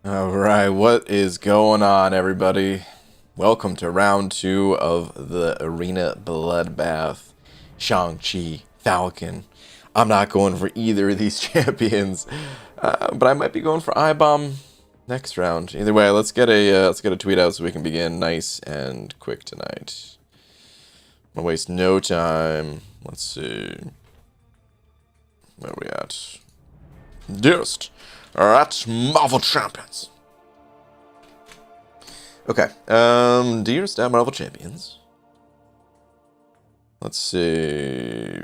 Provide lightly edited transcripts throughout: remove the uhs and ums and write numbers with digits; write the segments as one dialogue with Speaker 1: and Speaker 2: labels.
Speaker 1: Alright, what is going on, everybody? Welcome to round 2 of the Arena Bloodbath. Shang-Chi, Falcon. I'm not going for either of these champions, but I might be going for I-Bom next round. Either way, let's get a tweet out so we can begin nice and quick tonight. I'm gonna waste no time. Let's see. Where are we at? Just at Marvel Champions. Okay. Dearest at Marvel Champions. Let's see.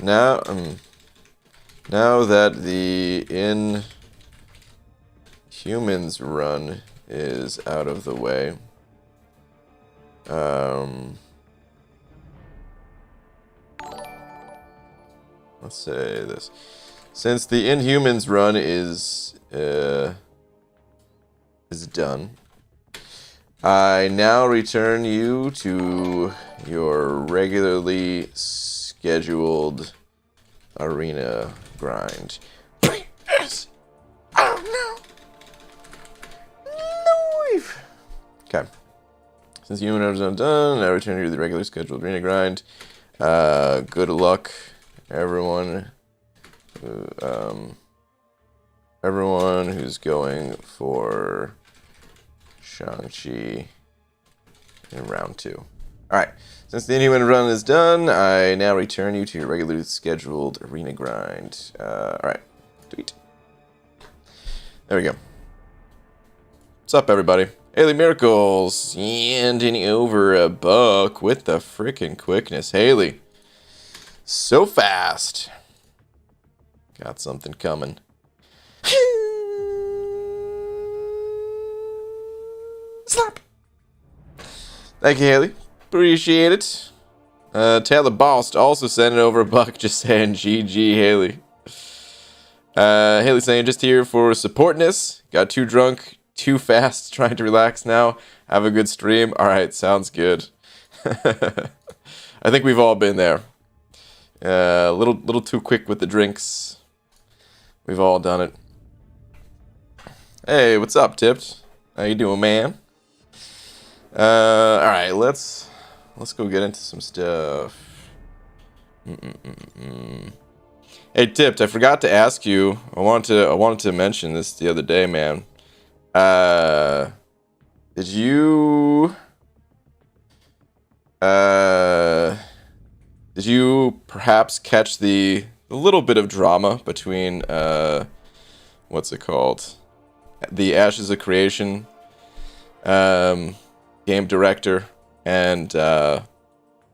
Speaker 1: Now, now that the Inhumans run is out of the way. Let's say this. Since the Inhumans run is done, I now return you to your regularly scheduled arena grind. Yes. Oh no. No. Okay. Since human runs are done, I return you to the regular scheduled arena grind. Good luck, everyone. Everyone who's going for Shang-Chi in round 2. Alright, since the Inhuman run is done, I now return you to your regularly scheduled arena grind. Alright, tweet. There we go. What's up, everybody? Haley Miracles, handing over a buck with the frickin' quickness. Haley, so fast. Got something coming. Slap. Thank you, Haley. Appreciate it. Taylor Bost also sending over a buck, just saying GG, Haley. Haley saying just here for supportness. Got too drunk, too fast, trying to relax now. Have a good stream. Alright, sounds good. I think we've all been there. A little too quick with the drinks. We've all done it. Hey, what's up, Tips? How you doing, man? Alright, let's go get into some stuff. Hey, Tipped, I forgot to ask you. I wanted to mention this the other day, man. Did you perhaps catch the little bit of drama between what's it called? The Ashes of Creation game director and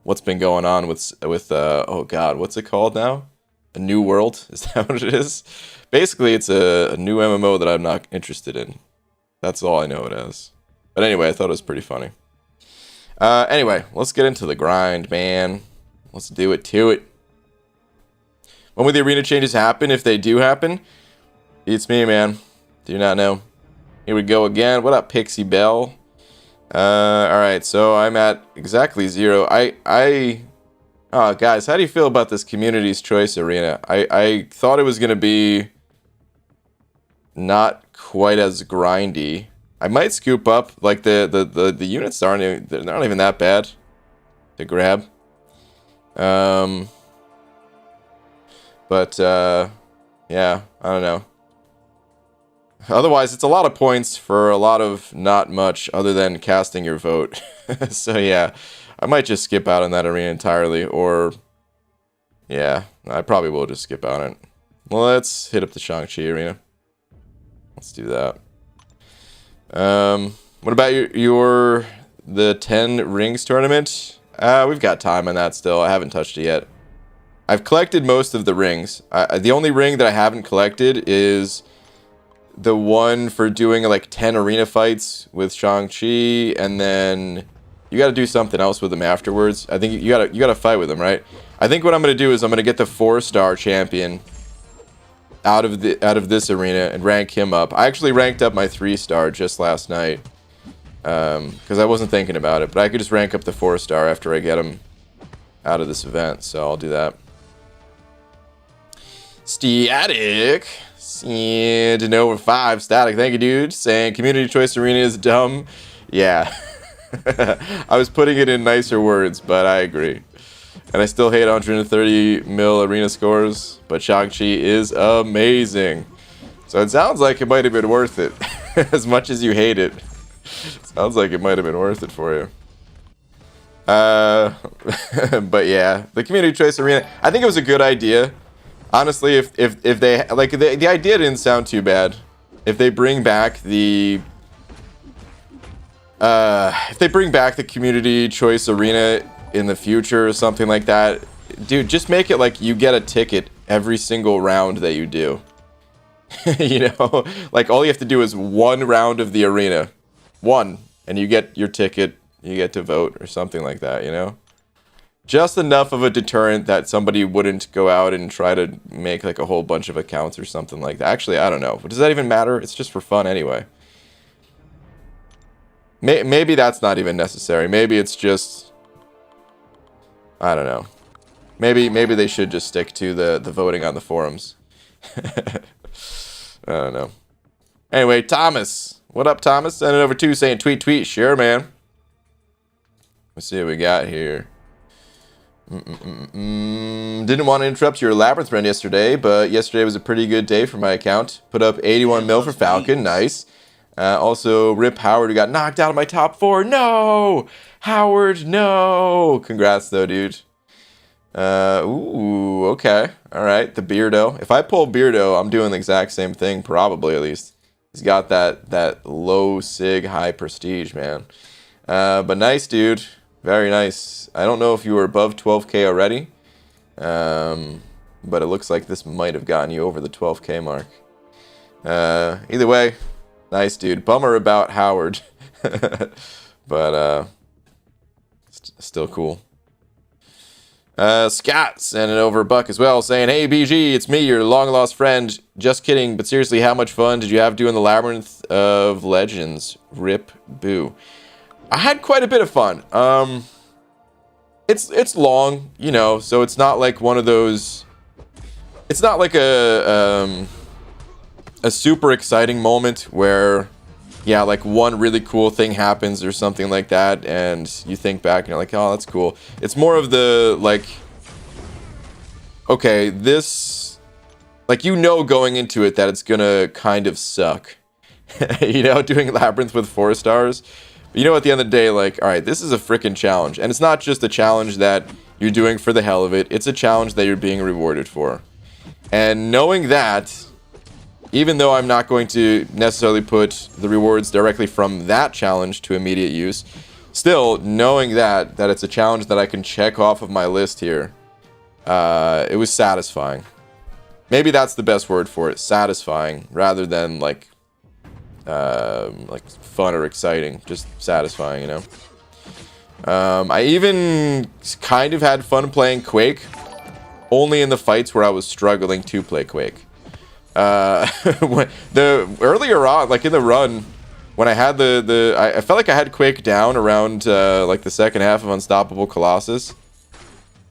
Speaker 1: what's been going on with oh god, what's it called now? A New World? Is that what it is? Basically, it's a new MMO that I'm not interested in. That's all I know it as. But anyway, I thought it was pretty funny. Anyway, let's get into the grind, man. Let's do it to it. When will the arena changes happen, if they do happen? It's me, man. Do not know. Here we go again. What up, Pixie Bell? Alright, so I'm at exactly 0. Oh, guys, how do you feel about this Community's Choice Arena? I thought it was going to be not quite as grindy. I might scoop up, like, the units they're not even that bad to grab. But, yeah, I don't know. Otherwise, it's a lot of points for a lot of not much other than casting your vote. So, yeah, I might just skip out on that arena entirely, or, yeah, I probably will just skip out on it. Well, let's hit up the Shang-Chi arena. Let's do that. What about the 10 rings tournament? We've got time on that still. I haven't touched it yet. I've collected most of the rings. The only ring that I haven't collected is the one for doing like 10 arena fights with Shang-Chi, and then you got to do something else with him afterwards. I think you got to fight with him, right? I think what I'm going to do is I'm going to get the 4-star champion out of this arena and rank him up. I actually ranked up my 3-star just last night. Because I wasn't thinking about it, but I could just rank up the 4-star after I get them out of this event, so I'll do that. Static. To know over 5. Static. Thank you, dude. Saying community choice arena is dumb. Yeah. I was putting it in nicer words, but I agree. And I still hate 130 mil arena scores, but Shang-Chi is amazing. So it sounds like it might have been worth it. As much as you hate it. Sounds like it might have been worth it for you. But yeah, the community choice arena, I think it was a good idea. Honestly, if they like the idea didn't sound too bad. If they bring back the community choice arena in the future or something like that, dude, just make it like you get a ticket every single round that you do. You know, like all you have to do is one round of the arena, and you get your ticket. You get to vote or something like that. You know. Just enough of a deterrent that somebody wouldn't go out and try to make like a whole bunch of accounts or something like that. Actually, I don't know. Does that even matter? It's just for fun anyway. Maybe that's not even necessary. Maybe it's just... I don't know. Maybe they should just stick to the voting on the forums. I don't know. Anyway, Thomas. What up, Thomas? Send it over to saying tweet. Sure, man. Let's see what we got here. Didn't want to interrupt your Labyrinth run yesterday, but yesterday was a pretty good day for my account. Put up 81 mil for Falcon, nice. Also, Rip Howard, who got knocked out of my top 4. No! Howard, no! Congrats, though, dude. Ooh, okay. Alright, the Beardo. If I pull Beardo, I'm doing the exact same thing, probably, at least. He's got that low sig, high prestige, man. But nice, dude. Very nice. I don't know if you were above 12k already, but it looks like this might have gotten you over the 12k mark. Either way, nice, dude. Bummer about Howard, but still cool. Scott sending over a buck as well, saying, "Hey BG, it's me, your long lost friend. Just kidding, but seriously, how much fun did you have doing the Labyrinth of Legends? Rip boo." I had quite a bit of fun. It's long, you know, so it's not like one of those. It's not like a super exciting moment where, yeah, like one really cool thing happens or something like that, and you think back and you're like, oh, that's cool. It's more of the like, okay, this, like, you know, going into it that it's gonna kind of suck. You know, doing Labyrinth with 4 stars. You know, at the end of the day, like, all right, this is a freaking challenge. And it's not just a challenge that you're doing for the hell of it. It's a challenge that you're being rewarded for. And knowing that, even though I'm not going to necessarily put the rewards directly from that challenge to immediate use, still, knowing that it's a challenge that I can check off of my list here, it was satisfying. Maybe that's the best word for it, satisfying, rather than, like fun or exciting, just satisfying, you know. I even kind of had fun playing Quake, only in the fights where I was struggling to play Quake. Earlier on, like in the run, when I had I felt like I had Quake down around like the second half of Unstoppable Colossus,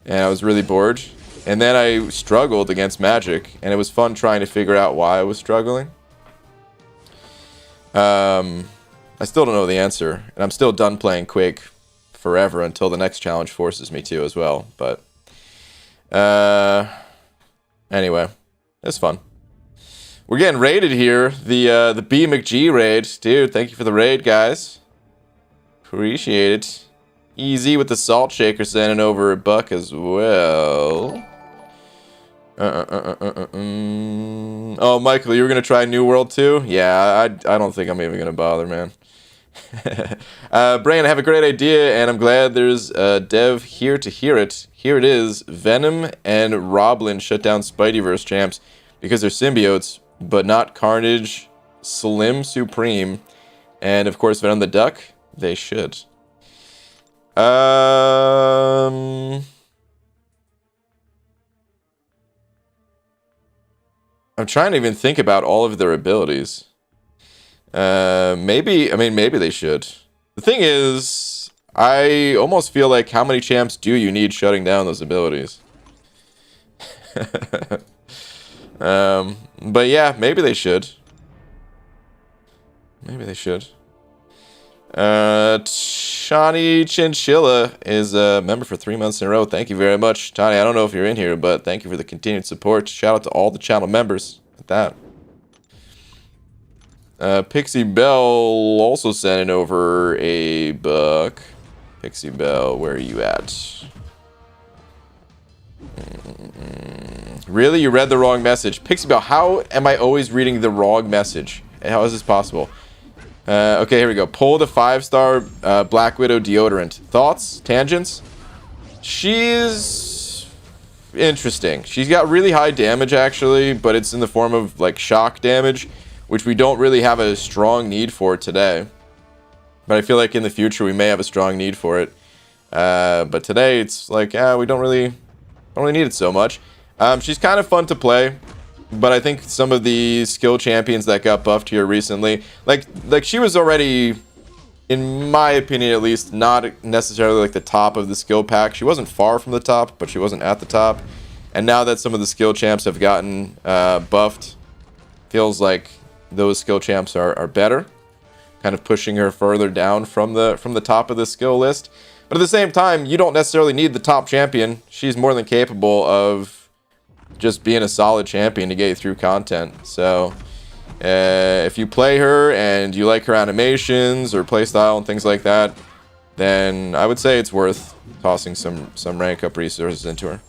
Speaker 1: and I was really bored. And then I struggled against Magic, and it was fun trying to figure out why I was struggling. I still don't know the answer, and I'm still done playing Quake forever until the next challenge forces me to as well. But anyway, it's fun. We're getting raided here. The B McG raid, dude. Thank you for the raid, guys. Appreciate it. Easy with the salt shaker sending over a buck as well. Oh, Michael, you were gonna try New World too? Yeah, I don't think I'm even gonna bother, man. Brian, I have a great idea, and I'm glad there's a dev here to hear it. Here it is: Venom and Roblin shut down Spideyverse champs because they're symbiotes, but not Carnage, Slim Supreme, and of course Venom the Duck. They should. I'm trying to even think about all of their abilities. Maybe they should. The thing is, I almost feel like how many champs do you need shutting down those abilities? But yeah, maybe they should. Maybe they should. Shani Chinchilla is a member for 3 months in a row. Thank you very much, Tani. I don't know if you're in here, but thank you for the continued support. Shout out to all the channel members at that. Pixie Bell also sending over a buck. Pixie Bell, where are you at? Really? You read the wrong message. Pixie Bell, how am I always reading the wrong message? How is this possible? Okay, here we go. Pull the 5-star Black Widow deodorant. Thoughts? Tangents? She's interesting. She's got really high damage, actually, but it's in the form of, like, shock damage, which we don't really have a strong need for today. But I feel like in the future we may have a strong need for it. But today it's like, we don't really need it so much. She's kind of fun to play, but I think some of the skill champions that got buffed here recently, like she was already, in my opinion at least, not necessarily like the top of the skill pack. She wasn't far from the top, but she wasn't at the top. And now that some of the skill champs have gotten buffed, feels like those skill champs are better, kind of pushing her further down from the top of the skill list. But at the same time, you don't necessarily need the top champion. She's more than capable of just being a solid champion to get you through content. So if you play her and you like her animations or playstyle and things like that, then I would say it's worth tossing some rank up resources into her.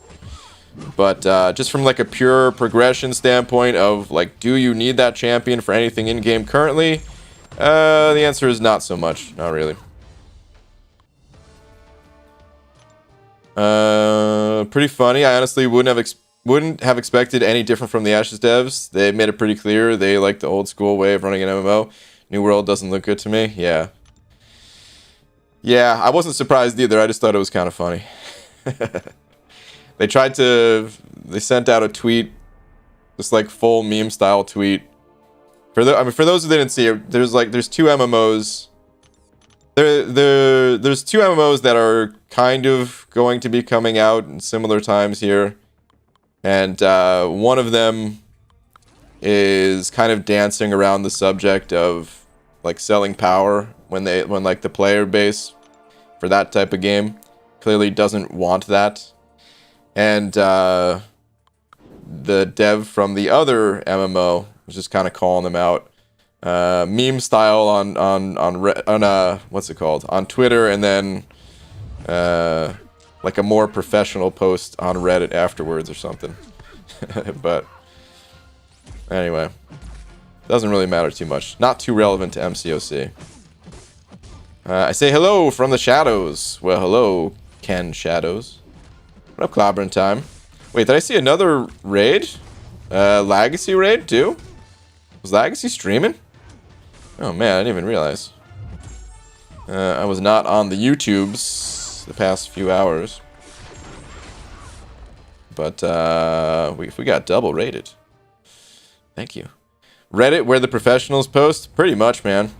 Speaker 1: But just from like a pure progression standpoint of like, do you need that champion for anything in game currently? The answer is not so much. Not really. Pretty funny. I honestly wouldn't have expected any different from the Ashes devs. They made it pretty clear they like the old school way of running an MMO. New World doesn't look good to me. Yeah. Yeah, I wasn't surprised either. I just thought it was kind of funny. They sent out a tweet, this like full meme style tweet. For those who didn't see it, there's two MMOs. There's two MMOs that are kind of going to be coming out in similar times here. And one of them is kind of dancing around the subject of like selling power when like the player base for that type of game clearly doesn't want that. And the dev from the other MMO was just kind of calling them out, meme style on what's it called, on Twitter, and then like a more professional post on Reddit afterwards or something. But anyway, doesn't really matter too much. Not too relevant to MCOC. I say hello from the shadows. Well, hello, Ken Shadows. What up, clobbering time? Wait, did I see another raid? Legacy raid too? Was Legacy streaming? Oh man, I didn't even realize. I was not on the YouTubes the past few hours. But we got double rated. Thank you. Reddit, where the professionals post? Pretty much, man.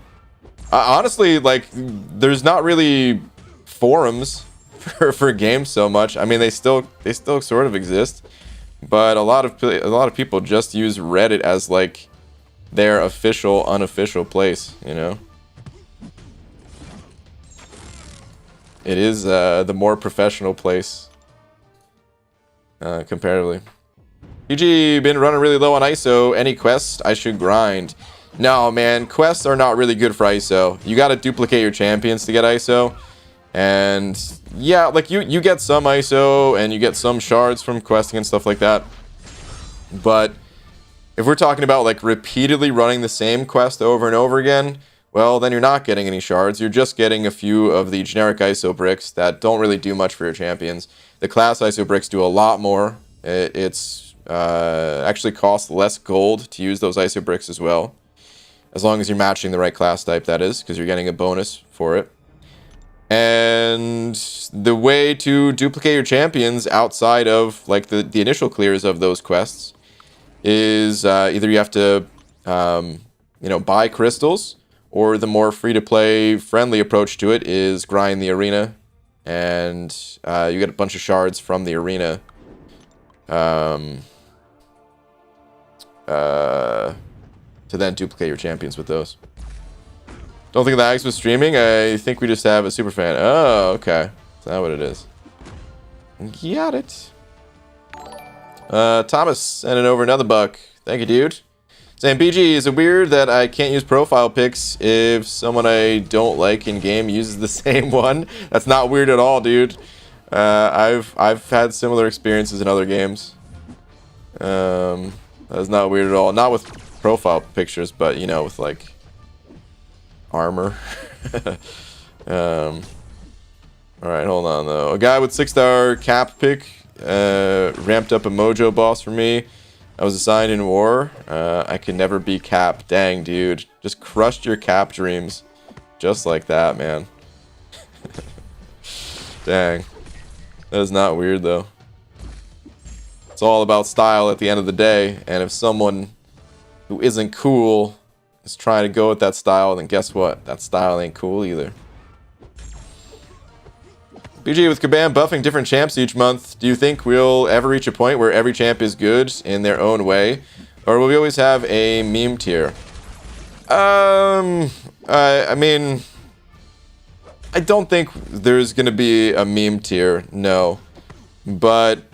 Speaker 1: Honestly, like, there's not really forums for games so much. I mean, they still sort of exist, but a lot of people just use Reddit as like their official, unofficial place. You know, it is the more professional place comparatively. PG been running really low on ISO. Any quests I should grind? No, man, quests are not really good for ISO. You got to duplicate your champions to get ISO. And yeah, like you get some ISO and you get some shards from questing and stuff like that. But if we're talking about like repeatedly running the same quest over and over again, well, then you're not getting any shards. You're just getting a few of the generic ISO bricks that don't really do much for your champions. The class ISO bricks do a lot more. It's actually costs less gold to use those ISO bricks as well. As long as you're matching the right class type, that is, because you're getting a bonus for it. And the way to duplicate your champions outside of like the initial clears of those quests is either you have to buy crystals, or the more free-to-play friendly approach to it is grind the arena, and you get a bunch of shards from the arena. To then duplicate your champions with those. Don't think the Axe was streaming. I think we just have a super fan. Oh, okay. Is that what it is? Got it. Thomas sending over another buck. Thank you, dude. Saying, BG, is it weird that I can't use profile pics if someone I don't like in game uses the same one? That's not weird at all, dude. I've had similar experiences in other games. That's not weird at all. Not with profile pictures, but you know, with like armor. All right, hold on though. A guy with 6-star cap pick ramped up a mojo boss for me. I was assigned in war. I can never be cap. Dang, dude, just crushed your cap dreams, just like that, man. Dang, that is not weird though. It's all about style at the end of the day, and if someone who isn't cool is trying to go with that style, then guess what? That style ain't cool either. BG, with Kabam buffing different champs each month, do you think we'll ever reach a point where every champ is good in their own way? Or will we always have a meme tier? I mean, I don't think there's going to be a meme tier, no. But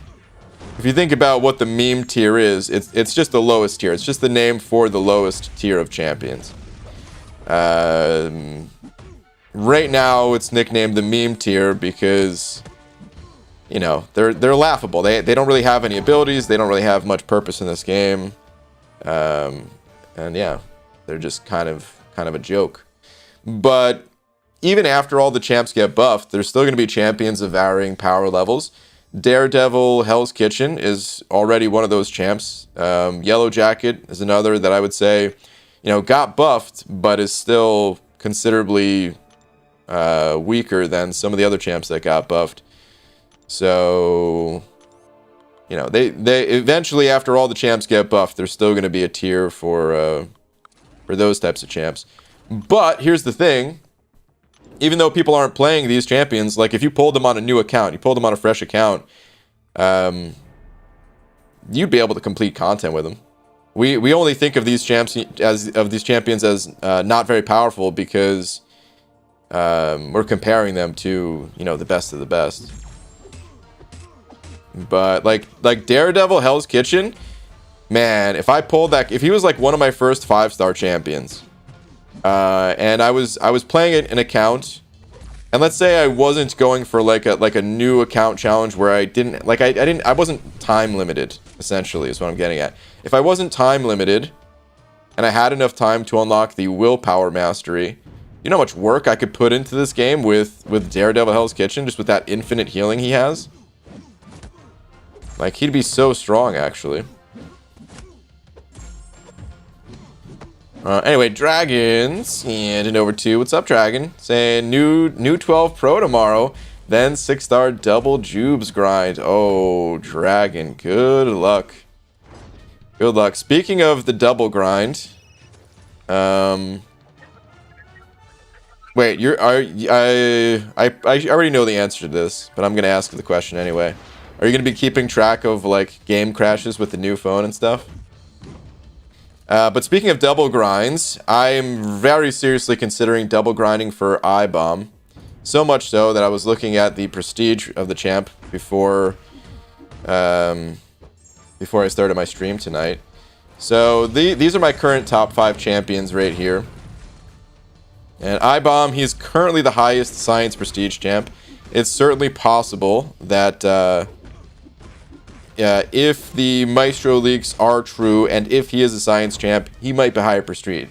Speaker 1: if you think about what the meme tier is, it's just the lowest tier. It's just the name for the lowest tier of champions. Right now, it's nicknamed the meme tier because, you know, they're laughable. They don't really have any abilities. They don't really have much purpose in this game. And yeah, they're just kind of a joke. But even after all the champs get buffed, there's still going to be champions of varying power levels. Daredevil Hell's Kitchen is already one of those champs. Yellow Jacket is another that I would say, you know, got buffed, but is still considerably weaker than some of the other champs that got buffed. So, you know, they eventually, after all the champs get buffed, there's still going to be a tier for those types of champs. But here's the thing. Even though people aren't playing these champions, like if you pulled them on a new account, you pulled them on a fresh account, you'd be able to complete content with them. We only think of these champions as not very powerful because we're comparing them to, you know, the best of the best. But like Daredevil Hell's Kitchen, man, if I pulled that, if he was like one of my first 5-star champions. And I was playing an account, and let's say I wasn't going for like a new account challenge where I wasn't time limited, essentially is what I'm getting at. If I wasn't time limited and I had enough time to unlock the willpower mastery, you know how much work I could put into this game with Daredevil Hell's Kitchen, just with that infinite healing he has? Like, he'd be so strong, actually. Anyway, Dragons, and over to, what's up, Dragon? Saying new 12 Pro tomorrow, then 6-star double Jubes grind. Oh, Dragon, good luck. Good luck. Speaking of the double grind, wait, I already know the answer to this, but I'm gonna ask the question anyway. Are you gonna be keeping track of like game crashes with the new phone and stuff? But speaking of double grinds, I'm very seriously considering double grinding for I-Bom. So much so that I was looking at the prestige of the champ before I started my stream tonight. So these are my current top 5 champions right here. And I-Bom, he's currently the highest science prestige champ. It's certainly possible that if the Maestro leaks are true, and if he is a science champ, he might be higher prestige.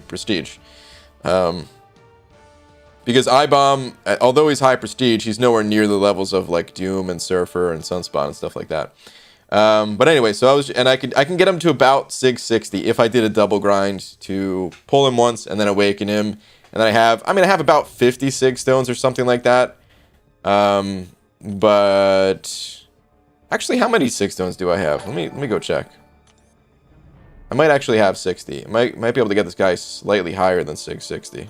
Speaker 1: Because I-Bom, although he's high prestige, he's nowhere near the levels of like Doom and Surfer and Sunspot and stuff like that. But anyway, so I can get him to about 660 if I did a double grind to pull him once and then awaken him, and then I have about 56 stones or something like that. But actually, how many 6 stones do I have? Let me go check. I might actually have 60. I might be able to get this guy slightly higher than 660.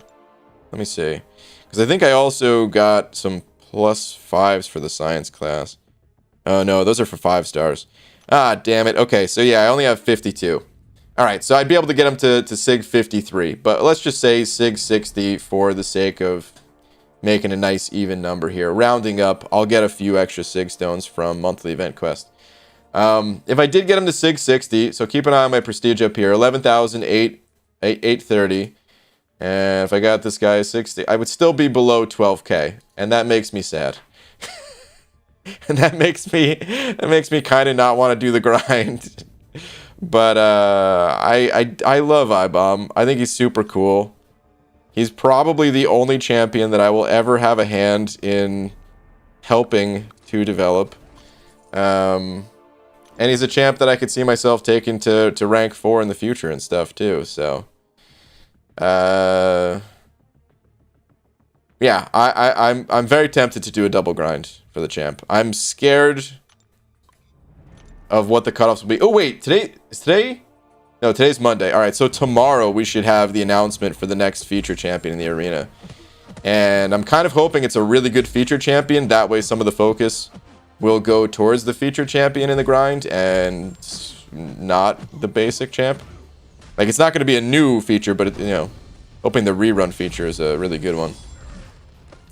Speaker 1: Let me see. Because I think I also got some +5s for the science class. Oh, no, those are for 5 stars. Ah, damn it. Okay, so yeah, I only have 52. All right, so I'd be able to get him to Sig 53. But let's just say Sig 60 for the sake of making a nice even number here. Rounding up, I'll get a few extra Sig stones from monthly event quest. If I did get him to Sig 60, so keep an eye on my prestige up here, 11,830. And if I got this guy 60, I would still be below 12k, and that makes me sad. And that makes me kind of not want to do the grind. But I love I-Bom. I think he's super cool. He's probably the only champion that I will ever have a hand in helping to develop. And he's a champ that I could see myself taking to rank 4 in the future and stuff too. So, yeah, I'm very tempted to do a double grind for the champ. I'm scared of what the cutoffs will be. Oh wait, today? No, today's Monday. All right, so tomorrow we should have the announcement for the next feature champion in the arena. And I'm kind of hoping it's a really good feature champion. That way some of the focus will go towards the feature champion in the grind and not the basic champ. Like, it's not going to be a new feature, but, you know, hoping the rerun feature is a really good one.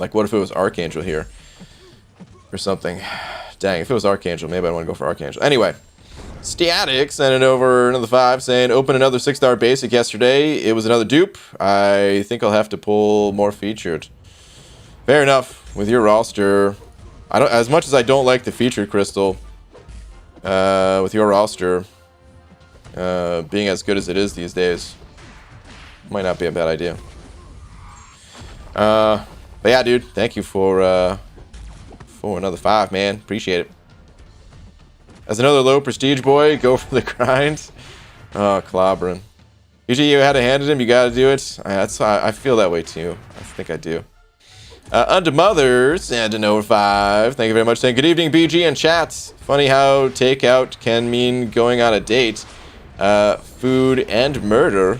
Speaker 1: Like, what if it was Archangel here or something? Dang, if it was Archangel, maybe I'd want to go for Archangel. Anyway. Static sending over another 5 saying open another 6-star basic yesterday. It was another dupe. I think I'll have to pull more featured. Fair enough. With your roster, I don't, as much as I don't like the featured crystal, with your roster being as good as it is these days, might not be a bad idea. But yeah, dude, thank you for another 5, man. Appreciate it. As another low prestige boy, go for the grind. Oh, clobbering. Usually you had to hand it him, you gotta do it. I feel that way too. I think I do. Under Mothers, and an over 5. Thank you very much. Saying good evening, BG and chat. Funny how takeout can mean going on a date. Food and murder.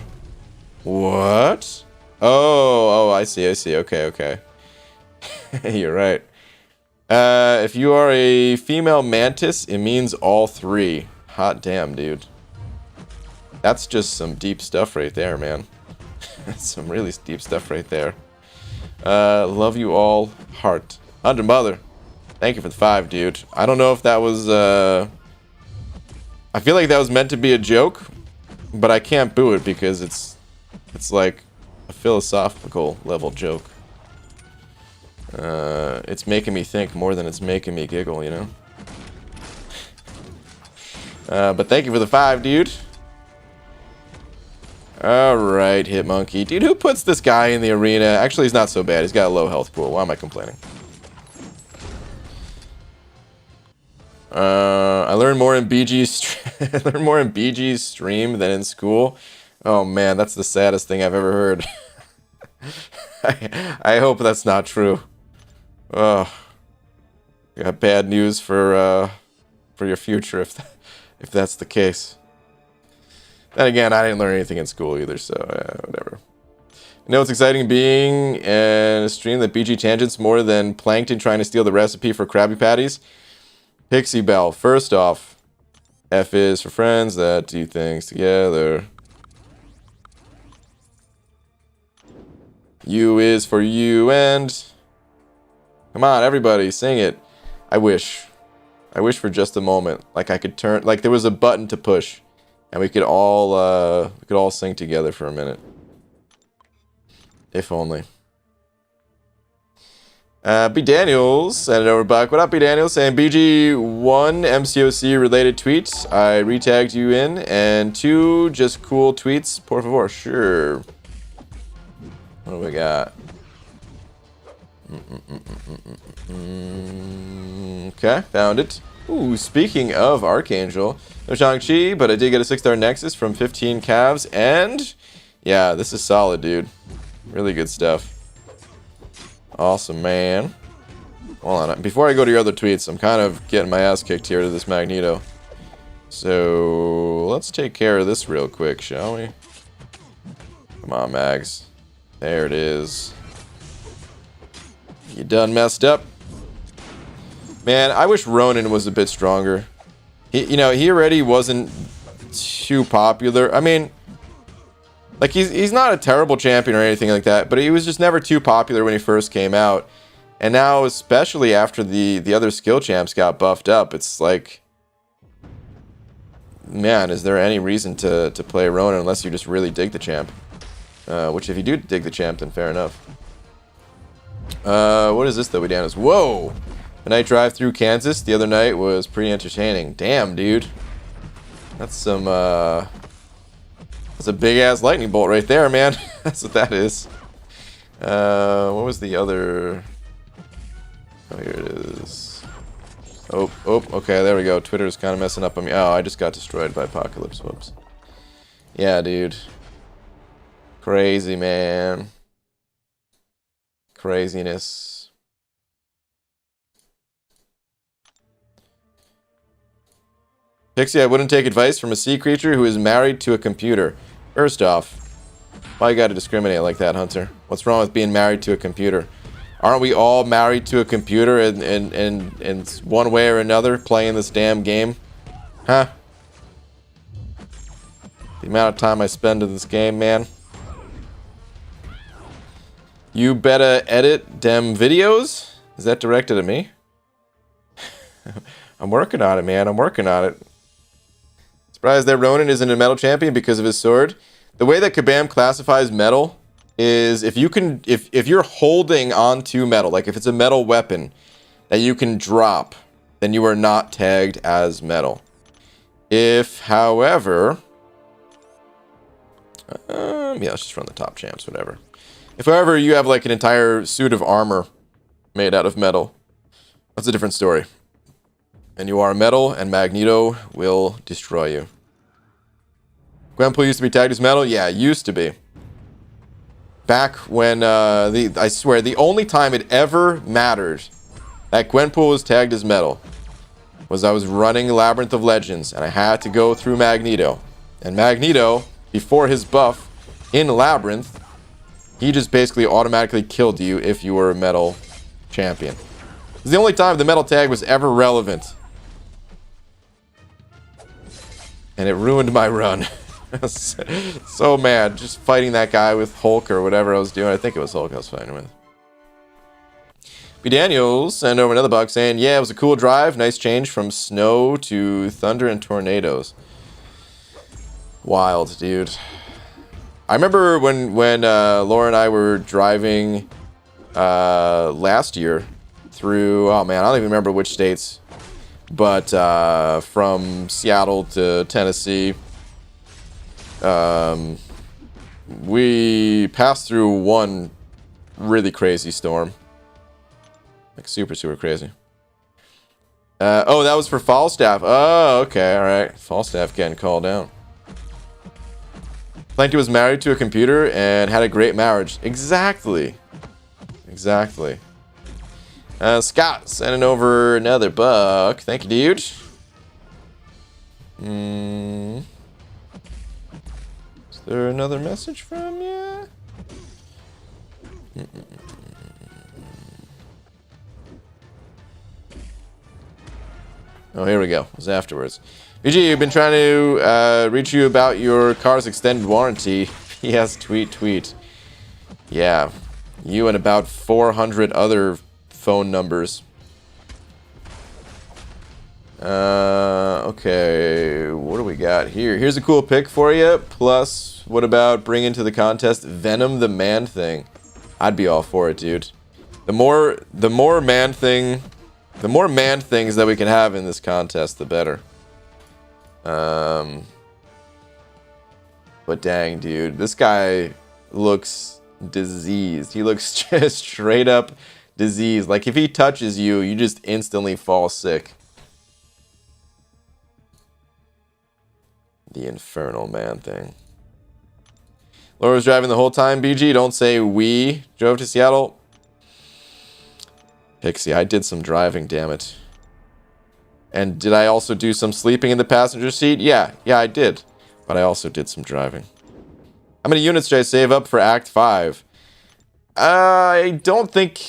Speaker 1: What? Oh, I see. Okay. You're right. If you are a female mantis, it means all 3. Hot damn, dude. That's just some deep stuff right there, man. That's some really deep stuff right there. Love you all, heart. Under Mother, thank you for the 5, dude. I don't know if that was, I feel like that was meant to be a joke, but I can't boo it because it's like a philosophical level joke. It's making me think more than it's making me giggle, you know? But thank you for the 5, dude. Alright, Hit Monkey. Dude, who puts this guy in the arena? Actually, he's not so bad. He's got a low health pool. Why am I complaining? I learned more in BG's stream than in school. Oh man, that's the saddest thing I've ever heard. I hope that's not true. Oh, got bad news for your future if that's the case. Then again, I didn't learn anything in school either, so whatever. You know what's exciting being in a stream that BG tangents more than Plankton trying to steal the recipe for Krabby Patties? Pixie Bell. First off, F is for friends that do things together. U is for you and... Come on, everybody, sing it. I wish for just a moment, like I could turn, like there was a button to push, and we could all sing together for a minute. If only. B Daniels sent it over back. What up, B Daniels? Saying BG1 MCOC related tweets. I retagged you in, and 2 just cool tweets. Por favor, sure. What do we got? Okay, found it. Ooh, speaking of Archangel, no Shang-Chi, but I did get a 6-star Nexus from 15 Cavs, and yeah, this is solid, dude. Really good stuff. Awesome, man. Hold on, before I go to your other tweets, I'm kind of getting my ass kicked here to this Magneto. So, let's take care of this real quick, shall we? Come on, Mags. There it is. You done messed up. Man, I wish Ronan was a bit stronger. He already wasn't too popular. I mean, like, he's not a terrible champion or anything like that, but he was just never too popular when he first came out. And now, especially after the other skill champs got buffed up, it's like, man, is there any reason to play Ronan unless you just really dig the champ? Which, if you do dig the champ, then fair enough. What is this that we down is? Whoa! The night drive through Kansas the other night was pretty entertaining. Damn, dude. That's some, that's a big-ass lightning bolt right there, man. That's what that is. What was the other... Oh, here it is. Oh, okay, there we go. Twitter's kind of messing up on me. Oh, I just got destroyed by Apocalypse. Whoops. Yeah, dude. Crazy, man. Craziness. Pixie, I wouldn't take advice from a sea creature who is married to a computer. First off, why you gotta discriminate like that, Hunter? What's wrong with being married to a computer? Aren't we all married to a computer in one way or another playing this damn game? Huh? The amount of time I spend in this game, man. You better edit dem videos? Is that directed at me? I'm working on it, man. I'm working on it. Surprised that Ronan isn't a metal champion because of his sword. The way that Kabam classifies metal is if you're holding onto metal, like if it's a metal weapon that you can drop, then you are not tagged as metal. If, however, yeah, let's just run the top champs, whatever. If, however, you have like an entire suit of armor made out of metal, that's a different story. And you are metal, and Magneto will destroy you. Gwenpool used to be tagged as metal? Yeah, it used to be. Back when, I swear, the only time it ever mattered that Gwenpool was tagged as metal was I was running Labyrinth of Legends, and I had to go through Magneto. And Magneto, before his buff in Labyrinth, he just basically automatically killed you if you were a metal champion. It's the only time the metal tag was ever relevant. And it ruined my run. So mad, just fighting that guy with Hulk or whatever I was doing. I think it was Hulk I was fighting with. B. Daniels sent over another box saying, yeah, it was a cool drive. Nice change from snow to thunder and tornadoes. Wild, dude. I remember when Laura and I were driving last year through, oh man, I don't even remember which states, but from Seattle to Tennessee, we passed through one really crazy storm. Like super, super crazy. Oh, that was for Falstaff. Oh, okay, alright. Falstaff getting called out. Planky was married to a computer and had a great marriage. Exactly. Exactly. Scott sending over another buck. Thank you, dude. Is there another message from you? Oh, here we go. It was afterwards. BG, you've been trying to reach you about your car's extended warranty. Yes, tweet. Yeah. You and about 400 other phone numbers. Okay. What do we got here? Here's a cool pick for you. Plus, what about bringing to the contest Venom the Man Thing? I'd be all for it, dude. The more man things that we can have in this contest, the better. But dang, dude, this guy looks diseased. He looks just straight up diseased. Like if he touches you, you just instantly fall sick. The infernal man thing. Laura was driving the whole time, BG. Don't say we drove to Seattle. Pixie, I did some driving, damn it. And did I also do some sleeping in the passenger seat? Yeah, I did. But I also did some driving. How many units should I save up for Act 5? I don't think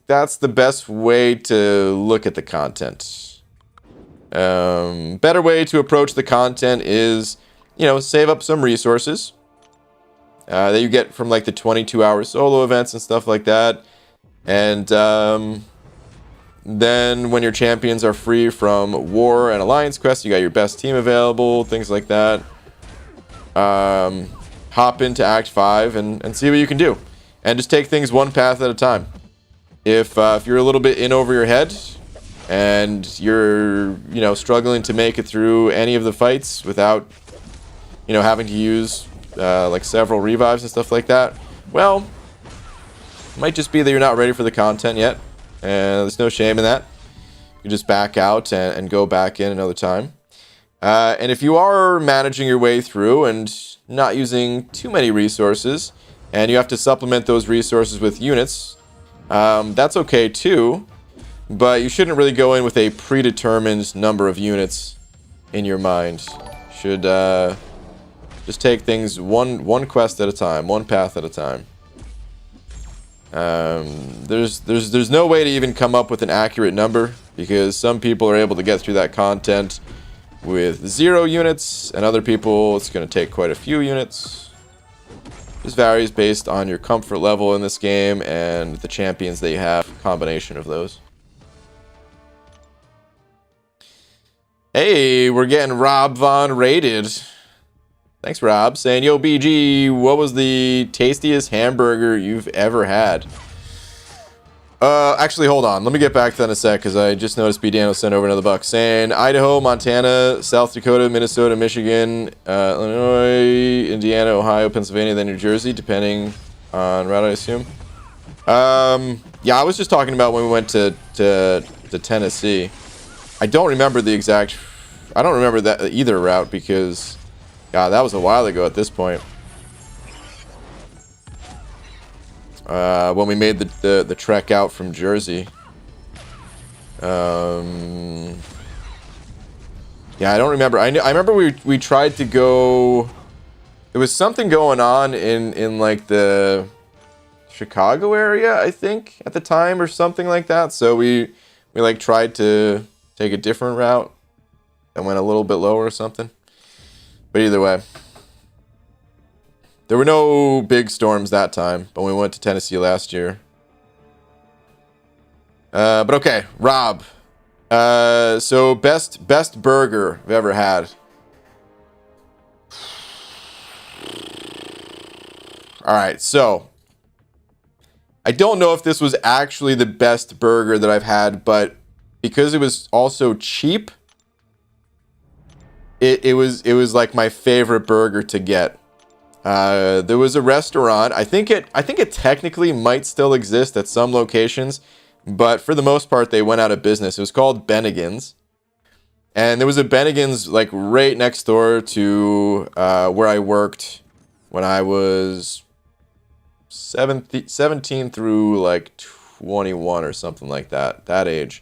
Speaker 1: that's the best way to look at the content. Better way to approach the content is, save up some resources that you get from like the 22-hour solo events and stuff like that. And then when your champions are free from war and alliance quests, you got your best team available, things like that. Hop into Act 5 and see what you can do. And just take things one path at a time. If you're a little bit in over your head and you're, struggling to make it through any of the fights without, having to use like several revives and stuff like that, well, it might just be that you're not ready for the content yet. And there's no shame in that. You just back out and go back in another time. And if you are managing your way through and not using too many resources, and you have to supplement those resources with units, that's okay too. But you shouldn't really go in with a predetermined number of units in your mind. Should just take things one quest at a time, one path at a time. There's no way to even come up with an accurate number, because some people are able to get through that content with 0 units, and other people it's going to take quite a few units. This varies based on your comfort level in this game and the champions that you have, combination of those. Hey, we're getting Rob Von rated. Thanks, Rob. Saying, yo, BG, what was the tastiest hamburger you've ever had? Actually, hold on. Let me get back to that in a sec, because I just noticed B. Daniel sent over another buck. Saying, Idaho, Montana, South Dakota, Minnesota, Michigan, Illinois, Indiana, Ohio, Pennsylvania, then New Jersey, depending on route, I assume. Yeah, I was just talking about when we went to Tennessee. I don't remember the exact... I don't remember that either route, because... God, that was a while ago at this point. When we made the trek out from Jersey. Yeah, I don't remember. I remember we tried to go... There was something going on in like the Chicago area, I think, at the time, or something like that. So we like tried to take a different route and went a little bit lower or something. But either way, there were no big storms that time, but we went to Tennessee last year. But okay, Rob. So best burger I've ever had. All right, so I don't know if this was actually the best burger that I've had, but because it was also cheap, it was like my favorite burger to get. There was a restaurant. I think it technically might still exist at some locations, but for the most part they went out of business. It was called Bennigan's, and there was a Bennigan's like right next door to where I worked when I was 17 through like 21 or something like that age.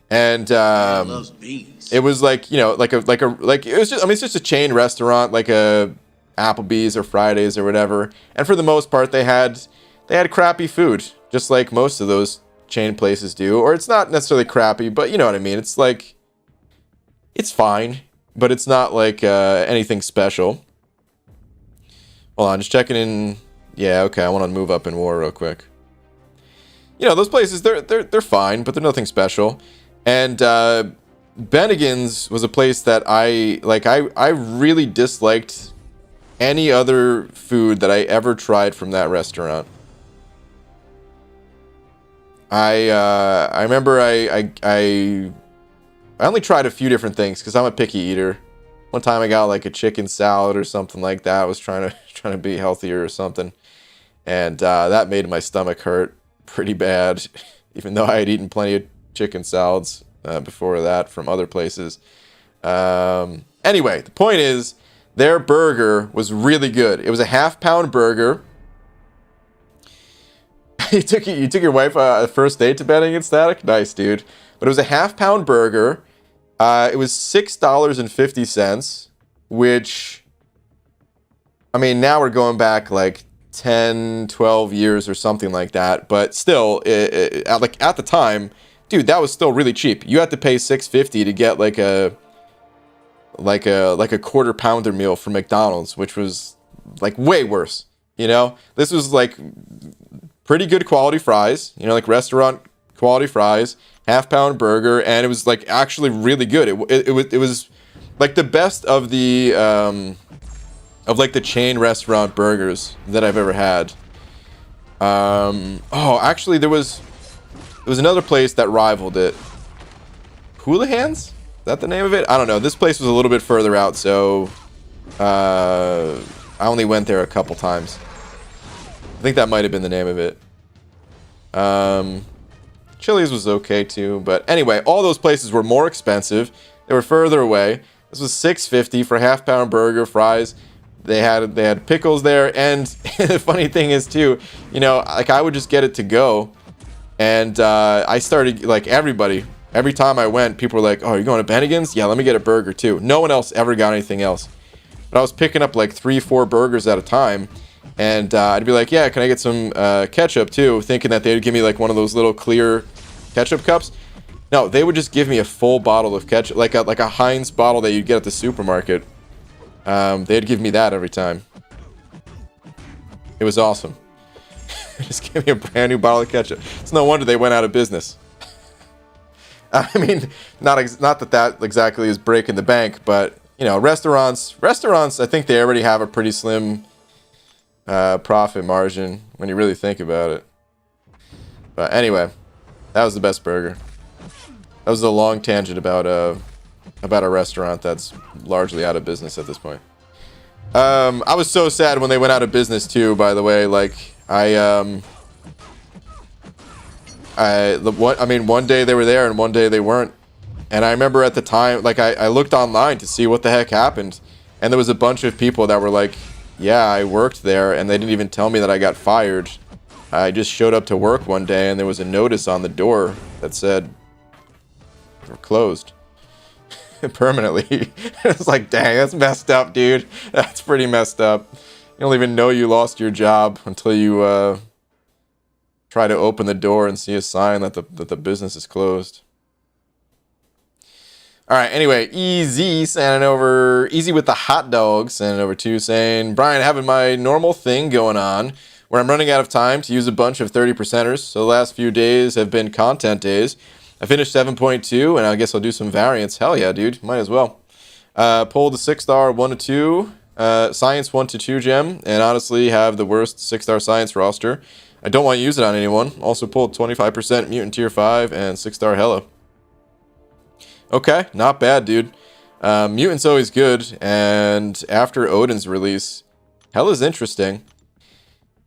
Speaker 1: And it was like, like it was just, I mean, it's just a chain restaurant, like a Applebee's or Fridays or whatever. And for the most part, they had crappy food, just like most of those chain places do. Or it's not necessarily crappy, but you know what I mean. It's like, it's fine, but it's not like anything special. Hold on, just checking in. Yeah, okay, I want to move up in war real quick. Those places, they're fine, but they're nothing special. And Bennigan's was a place that I really disliked any other food that I ever tried from that restaurant. I remember I only tried a few different things because I'm a picky eater. One time I got like a chicken salad or something like that. I was trying to be healthier or something, and that made my stomach hurt pretty bad, even though I had eaten plenty of chicken salads before that from other places. Anyway, the point is, their burger was really good. It was a half-pound burger. you took your wife a first date to Bennigan, Static? Nice, dude. But it was a half-pound burger. It was $6.50, which, I mean, now we're going back like 10, 12 years or something like that. But still, like at the time, dude, that was still really cheap. You had to pay $6.50 to get like a quarter pounder meal from McDonald's, which was like way worse. You know, this was like pretty good quality fries, you know, like restaurant quality fries, half-pound burger, and it was like actually really good. It was like the best of the of like the chain restaurant burgers that I've ever had. Oh, actually there was another place that rivaled it. Houlihan's? Is that the name of it? I don't know. This place was a little bit further out, so I only went there a couple times. I think that might have been the name of it. Chili's was okay too, but anyway, all those places were more expensive. They were further away. This was $6.50 for a half-pound burger, fries. They had pickles there, and the funny thing is too, you know, like I would just get it to go, and I started, like, every time I went, people were like, "Oh, you're going to Bennigan's? Yeah, let me get a burger too." No one else ever got anything else, but I was picking up like 3-4 burgers at a time, and I'd be like, "Yeah, can I get some ketchup too?" Thinking that they'd give me like one of those little clear ketchup cups. No, they would just give me a full bottle of ketchup, like a Heinz bottle that you'd get at the supermarket. They'd give me that every time. It was awesome. Just give me a brand new bottle of ketchup. It's no wonder they went out of business. I mean, not that exactly is breaking the bank, but you know, restaurants. I think they already have a pretty slim profit margin when you really think about it. But anyway, that was the best burger. That was a long tangent about a restaurant that's largely out of business at this point. I was so sad when they went out of business too, by the way. Like one day they were there and one day they weren't. And I remember at the time, like I looked online to see what the heck happened, and there was a bunch of people that were like, "Yeah, I worked there," and they didn't even tell me that I got fired. I just showed up to work one day and there was a notice on the door that said we're closed. Permanently. It's like, dang, that's messed up, dude. That's pretty messed up. You don't even know you lost your job until you try to open the door and see a sign that the business is closed. All right, anyway, Easy with the hot dog, sending over to saying, Brian, having my normal thing going on where I'm running out of time to use a bunch of 30%ers, so the last few days have been content days. I finished 7.2, and I guess I'll do some variants. Hell yeah, dude. Might as well. Pulled a 6-star 1-2, science 1-2 gem, and honestly have the worst 6-star science roster. I don't want to use it on anyone. Also pulled 25% mutant tier 5 and 6-star Hella. Okay, not bad, dude. Mutant's always good, and after Odin's release, Hella's interesting.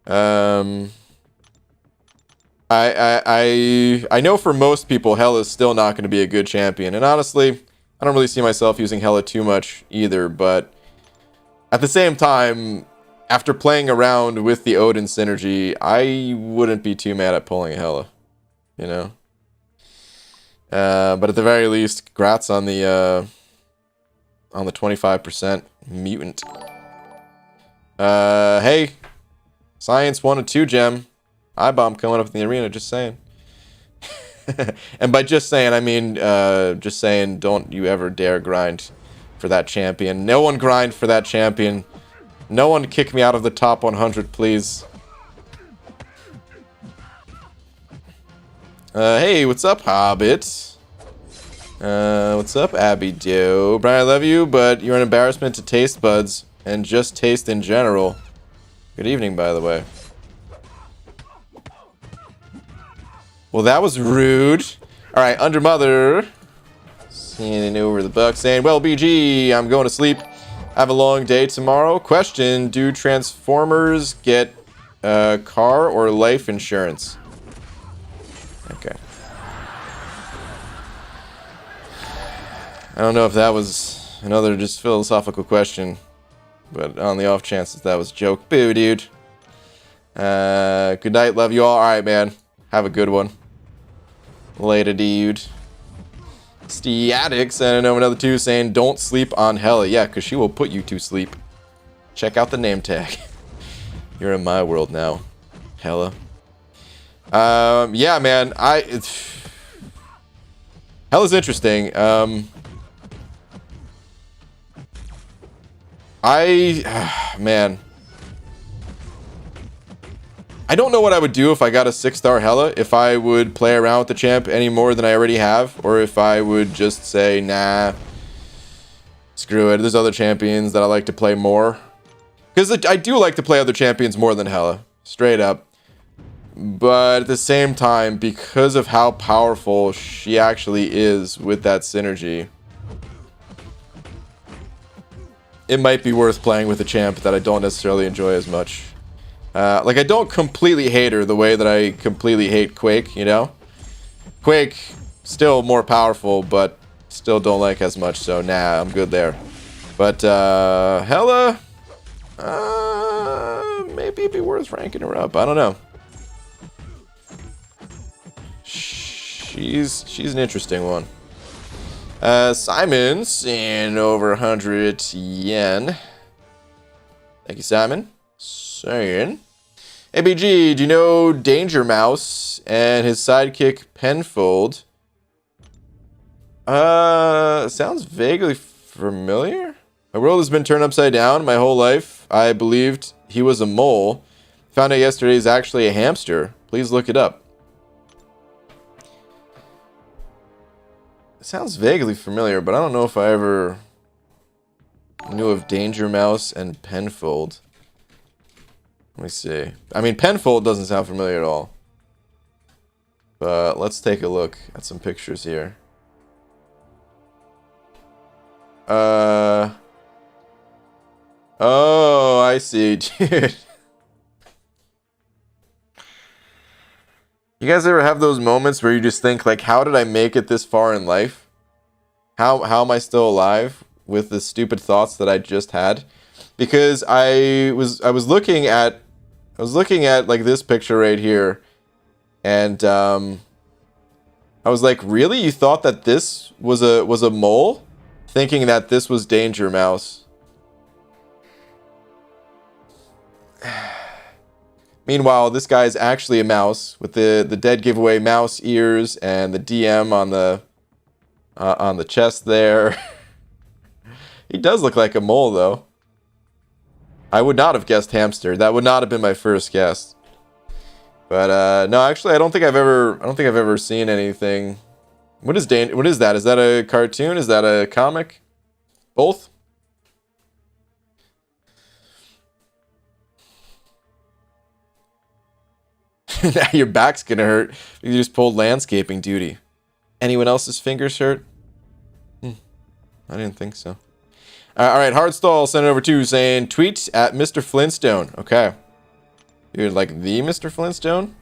Speaker 1: I know for most people, Hella's still not going to be a good champion. And honestly, I don't really see myself using Hella too much either. But at the same time, after playing around with the Odin synergy, I wouldn't be too mad at pulling a Hella. You know? But at the very least, congrats on the 25% mutant. Hey, Science 1-2 gem. I-Bom coming up in the arena, just saying. And by just saying, I mean, just saying, don't you ever dare grind for that champion. No one grind for that champion. No one kick me out of the top 100, please. Hey, what's up, Hobbit? What's up, Abby Doe? Brian, I love you, but you're an embarrassment to taste buds and just taste in general. Good evening, by the way. Well, that was rude. All right, Under Mother. Seeing over the buck saying, well, BG, I'm going to sleep. I have a long day tomorrow. Question, do Transformers get car or life insurance? Okay. I don't know if that was another just philosophical question, but on the off chance that was a joke. Boo, dude. Good night, love you all. All right, man. Have a good one. Later, dude. Steatics, and I know another 2 saying, don't sleep on Hella. Yeah, because she will put you to sleep. Check out the name tag. You're in my world now. Hella. Yeah, man. Hella's interesting. Man. I don't know what I would do if I got a 6-star Hella, if I would play around with the champ any more than I already have, or if I would just say, nah, screw it, there's other champions that I like to play more. Because I do like to play other champions more than Hella, straight up. But at the same time, because of how powerful she actually is with that synergy, it might be worth playing with a champ that I don't necessarily enjoy as much. Like, I don't completely hate her the way that I completely hate Quake, you know? Quake, still more powerful, but still don't like as much, so nah, I'm good there. But, Hella, maybe it'd be worth ranking her up, I don't know. She's an interesting one. Simon, seeing over 100 yen. Thank you, Simon. Saying, ABG, do you know Danger Mouse and his sidekick Penfold? Sounds vaguely familiar. My world has been turned upside down my whole life. I believed he was a mole. Found out yesterday he's actually a hamster. Please look it up. It sounds vaguely familiar, but I don't know if I ever knew of Danger Mouse and Penfold. Let me see. I mean, Penfold doesn't sound familiar at all. But let's take a look at some pictures here. Oh, I see, dude. You guys ever have those moments where you just think, like, how did I make it this far in life? How am I still alive with the stupid thoughts that I just had? Because I was looking at like this picture right here, and I was like, really? You thought that this was a mole? Thinking that this was Danger Mouse. Meanwhile, this guy is actually a mouse with the dead giveaway mouse ears and the DM on the chest there. He does look like a mole, though. I would not have guessed hamster. That would not have been my first guess. But no, actually, I don't think I've ever seen anything. What is that? Is that a cartoon? Is that a comic? Both? Now your back's gonna hurt. You just pulled landscaping duty. Anyone else's fingers hurt? I didn't think so. Alright, Hardstall sent it over to saying, tweet at Mr. Flintstone. Okay. Dude, like the Mr. Flintstone?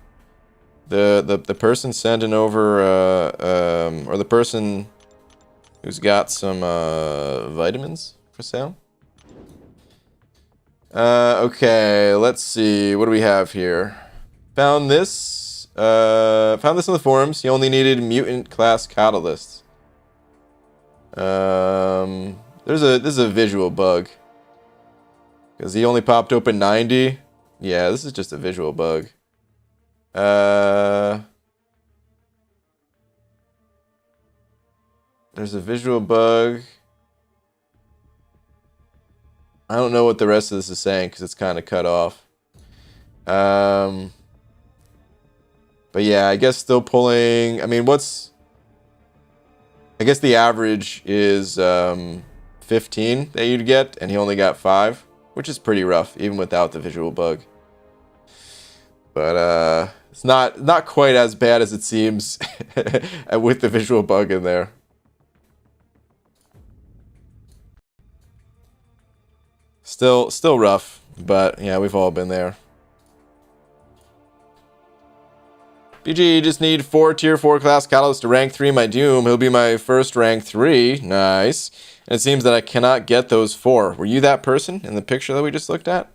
Speaker 1: The person sending over, or the person who's got some, vitamins for sale? Okay, let's see. What do we have here? Found this in the forums. He only needed mutant class catalysts. This is a visual bug. Because he only popped open 90. Yeah, this is just a visual bug. There's a visual bug. I don't know what the rest of this is saying because it's kind of cut off. But yeah, I guess still pulling. I mean, I guess the average is 15 that you'd get, and he only got 5, which is pretty rough, even without the visual bug. But it's not quite as bad as it seems with the visual bug in there. Still rough, but yeah, we've all been there. BG, just need 4 tier 4 class catalysts to rank 3 my Doom. He'll be my first rank 3. Nice. And it seems that I cannot get those 4. Were you that person in the picture that we just looked at?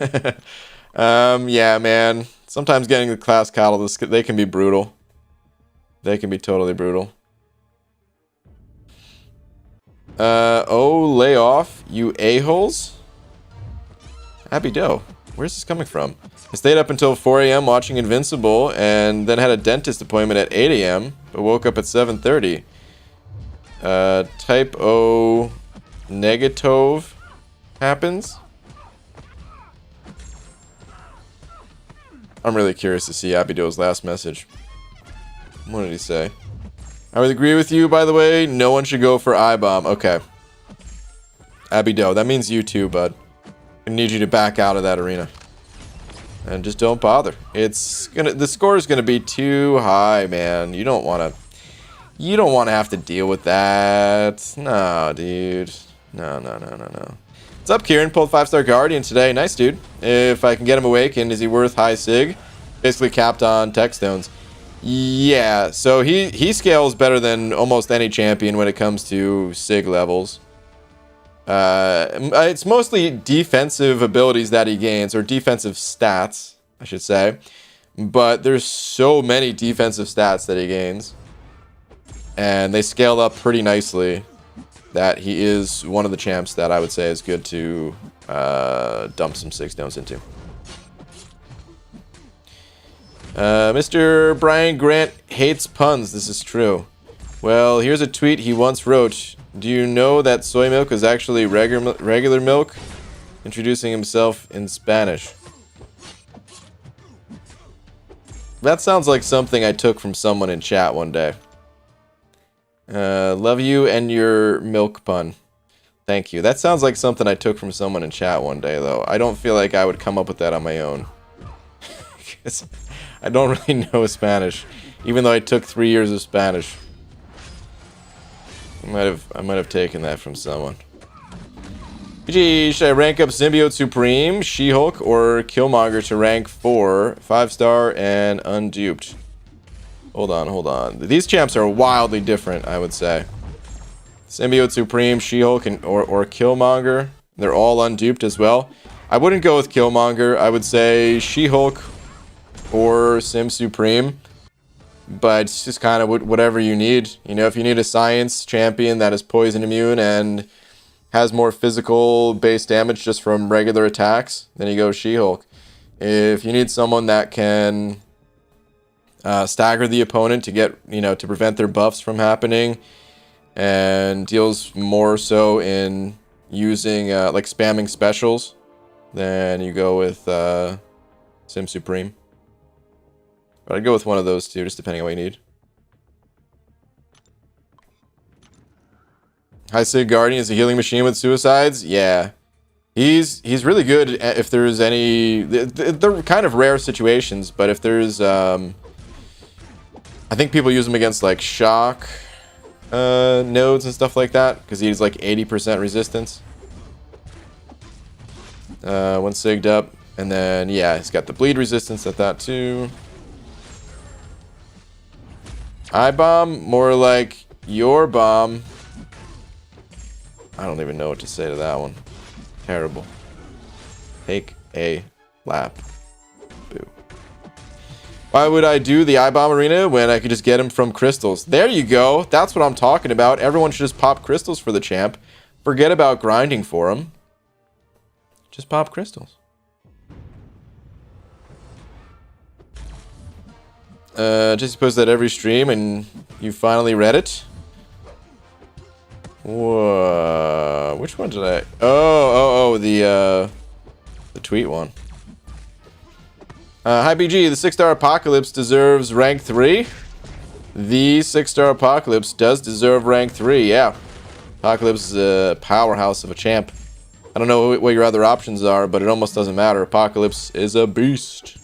Speaker 1: Yeah, man. Sometimes getting the class catalysts, they can be brutal. They can be totally brutal. Oh, lay off, you a-holes. Happy dough. Where's this coming from? I stayed up until 4 a.m. watching Invincible and then had a dentist appointment at 8 a.m. but woke up at 7:30. Type O negative happens. I'm really curious to see Abido's last message. What did he say? I would agree with you, by the way. No one should go for I-Bom. Okay. Abido, that means you too, bud. I need you to back out of that arena. And just don't bother. The score is gonna be too high, man. You don't wanna have to deal with that. No, dude. No. What's up, Kieran? Pulled 5-star Guardian today. Nice, dude. If I can get him awakened, is he worth high sig? Basically capped on tech stones. Yeah, so he scales better than almost any champion when it comes to sig levels. It's mostly defensive abilities that he gains, or defensive stats, I should say. But there's so many defensive stats that he gains. And they scale up pretty nicely. That he is one of the champs that I would say is good to dump some sig stones into. Mr. Brian Grant hates puns. This is true. Well, here's a tweet he once wrote. Do you know that soy milk is actually regular milk? Introducing himself in Spanish. That sounds like something I took from someone in chat one day. Love you and your milk pun. Thank you. That sounds like something I took from someone in chat one day, though. I don't feel like I would come up with that on my own. I don't really know Spanish, even though I took 3 years of Spanish. I might have taken that from someone. PG, should I rank up Symbiote Supreme, She-Hulk, or Killmonger to rank 4, 5-star, and unduped? Hold on. These champs are wildly different, I would say. Symbiote Supreme, She-Hulk, or Killmonger. They're all unduped as well. I wouldn't go with Killmonger. I would say She-Hulk or Sim Supreme. But it's just kind of whatever you need. You know, if you need a science champion that is poison immune and has more physical base damage just from regular attacks, then you go She-Hulk. If you need someone that can stagger the opponent to get, to prevent their buffs from happening, and deals more so in using like spamming specials, then you go with Sim Supreme. But I'd go with one of those two, just depending on what you need. High Sig Guardian is a healing machine with suicides. Yeah, he's really good if there's any. They're kind of rare situations, but if there's, I think people use him against like shock nodes and stuff like that, because he's like 80% resistance when sigged up, and then yeah, he's got the bleed resistance at that too. I-Bom, more like your bomb. I don't even know what to say to that one. Terrible. Take a lap. Boo. Why would I do the I-Bom arena when I could just get him from crystals? There you go. That's what I'm talking about. Everyone should just pop crystals for the champ. Forget about grinding for him. Just pop crystals. Jesse posted that every stream and you finally read it. Whoa, which one did I? Oh, the tweet one. Hi BG, the 6-star Apocalypse deserves rank 3. The 6-star Apocalypse does deserve rank 3, yeah. Apocalypse is a powerhouse of a champ. I don't know what your other options are, but it almost doesn't matter. Apocalypse is a beast.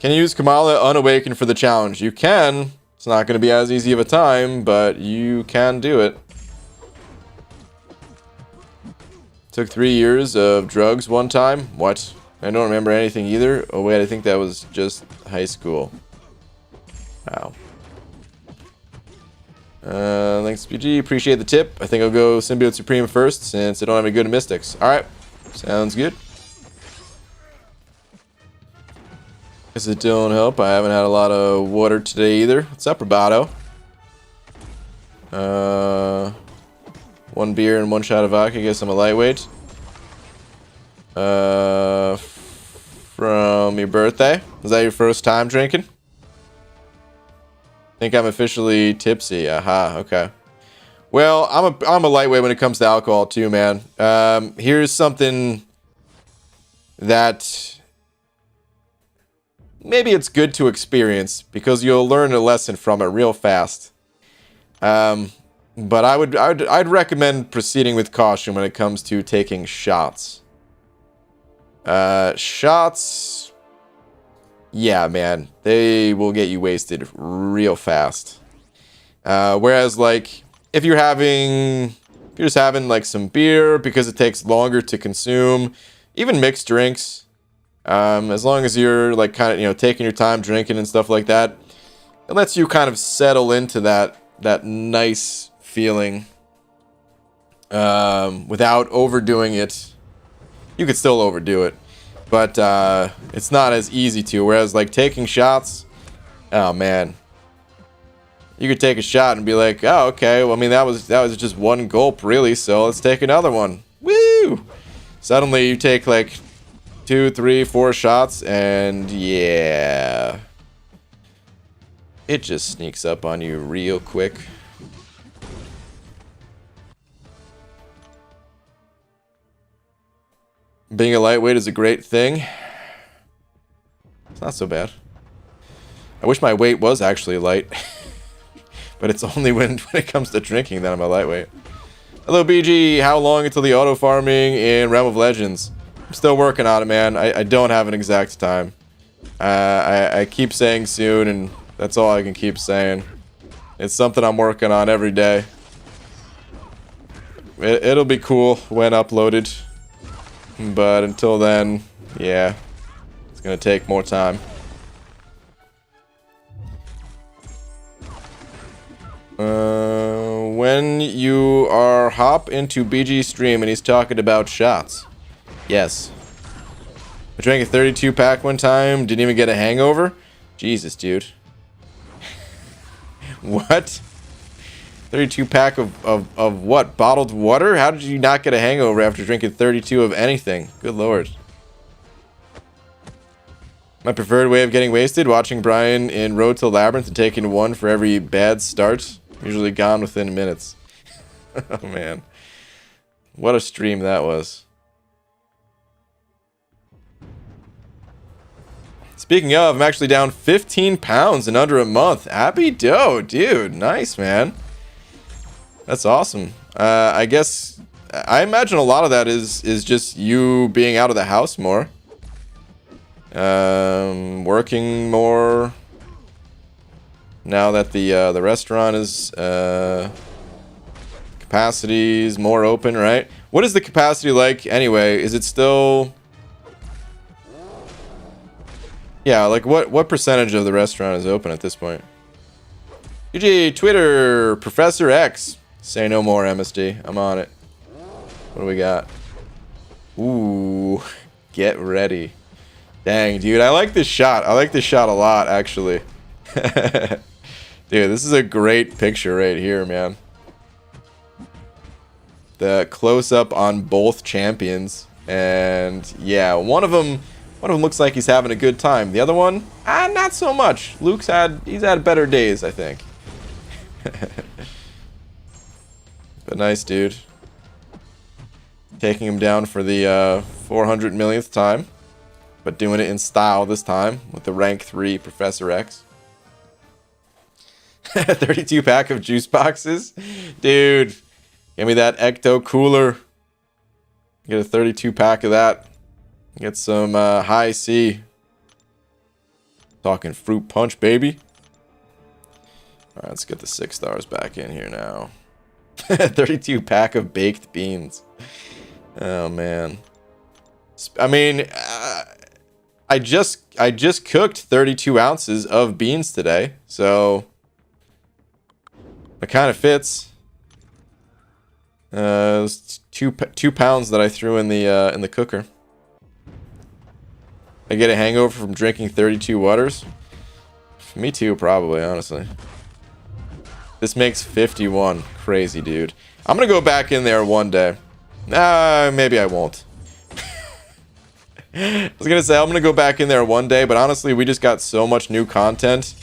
Speaker 1: Can you use Kamala Unawakened for the challenge? You can. It's not going to be as easy of a time, but you can do it. Took 3 years of drugs one time. What? I don't remember anything either. Oh wait, I think that was just high school. Wow. Thanks PG, appreciate the tip. I think I'll go Symbiote Supreme first since I don't have any good Mystics. Alright, sounds good. Guess it don't help. I haven't had a lot of water today either. What's up, Roboto? 1 beer and 1 shot of vodka. I guess I'm a lightweight. From your birthday? Was that your first time drinking? Think I'm officially tipsy. Aha, okay. Well, I'm a lightweight when it comes to alcohol too, man. Here's something that maybe it's good to experience because you'll learn a lesson from it real fast. But I'd recommend proceeding with caution when it comes to taking shots. Shots, yeah, man, they will get you wasted real fast. Whereas, like, if you're just having like some beer because it takes longer to consume, even mixed drinks, as long as you're like kind of, you know, taking your time drinking and stuff like that, it lets you kind of settle into that nice feeling, without overdoing it. You could still overdo it, but it's not as easy to. Whereas like taking shots, oh man, you could take a shot and be like, oh okay, well I mean that was just one gulp really, so let's take another one. Woo! Suddenly you take like 2, 3, 4 shots, and yeah, it just sneaks up on you real quick. Being a lightweight is a great thing. It's not so bad. I wish my weight was actually light. But it's only when it comes to drinking that I'm a lightweight. Hello, BG. How long until the auto farming in Realm of Legends? I'm still working on it, man. I don't have an exact time. I keep saying soon, and that's all I can keep saying. It's something I'm working on every day. It'll be cool when uploaded. But until then, yeah, it's gonna take more time. When you are hop into BG stream and he's talking about shots. Yes. I drank a 32 pack one time, didn't even get a hangover. Jesus, dude. What? 32 pack of what? Bottled water? How did you not get a hangover after drinking 32 of anything? Good lord. My preferred way of getting wasted? Watching Brian in Road to Labyrinth and taking one for every bad start. Usually gone within minutes. Oh man. What a stream that was. Speaking of, I'm actually down 15 pounds in under a month. Happy dough, dude. Nice, man. That's awesome. I guess I imagine a lot of that is just you being out of the house more, working more. Now that the restaurant is capacity is more open, right? What is the capacity like anyway? Is it still? Yeah, like what percentage of the restaurant is open at this point? UG Twitter Professor X. Say no more, MSD. I'm on it. What do we got? Ooh, get ready. Dang, dude, I like this shot. I like this shot a lot, actually. Dude, this is a great picture right here, man. The close-up on both champions. And, yeah, one of them looks like he's having a good time. The other one, not so much. He's had better days, I think. But nice, dude. Taking him down for the 400 millionth time. But doing it in style this time with the rank 3 Professor X. 32 pack of juice boxes. Dude, give me that Ecto Cooler. Get a 32 pack of that. Get some high C. Talking fruit punch, baby. Alright, let's get the 6 stars back in here now. 32 pack of baked beans. Oh man. I mean, I just cooked 32 ounces of beans today, so it kind of fits. It was 2 pounds that I threw in the cooker. I get a hangover from drinking 32 waters. Me too, probably, honestly. This makes 51. Crazy, dude. I'm gonna go back in there one day. Maybe I won't. I was gonna say I'm gonna go back in there one day, but honestly, we just got so much new content,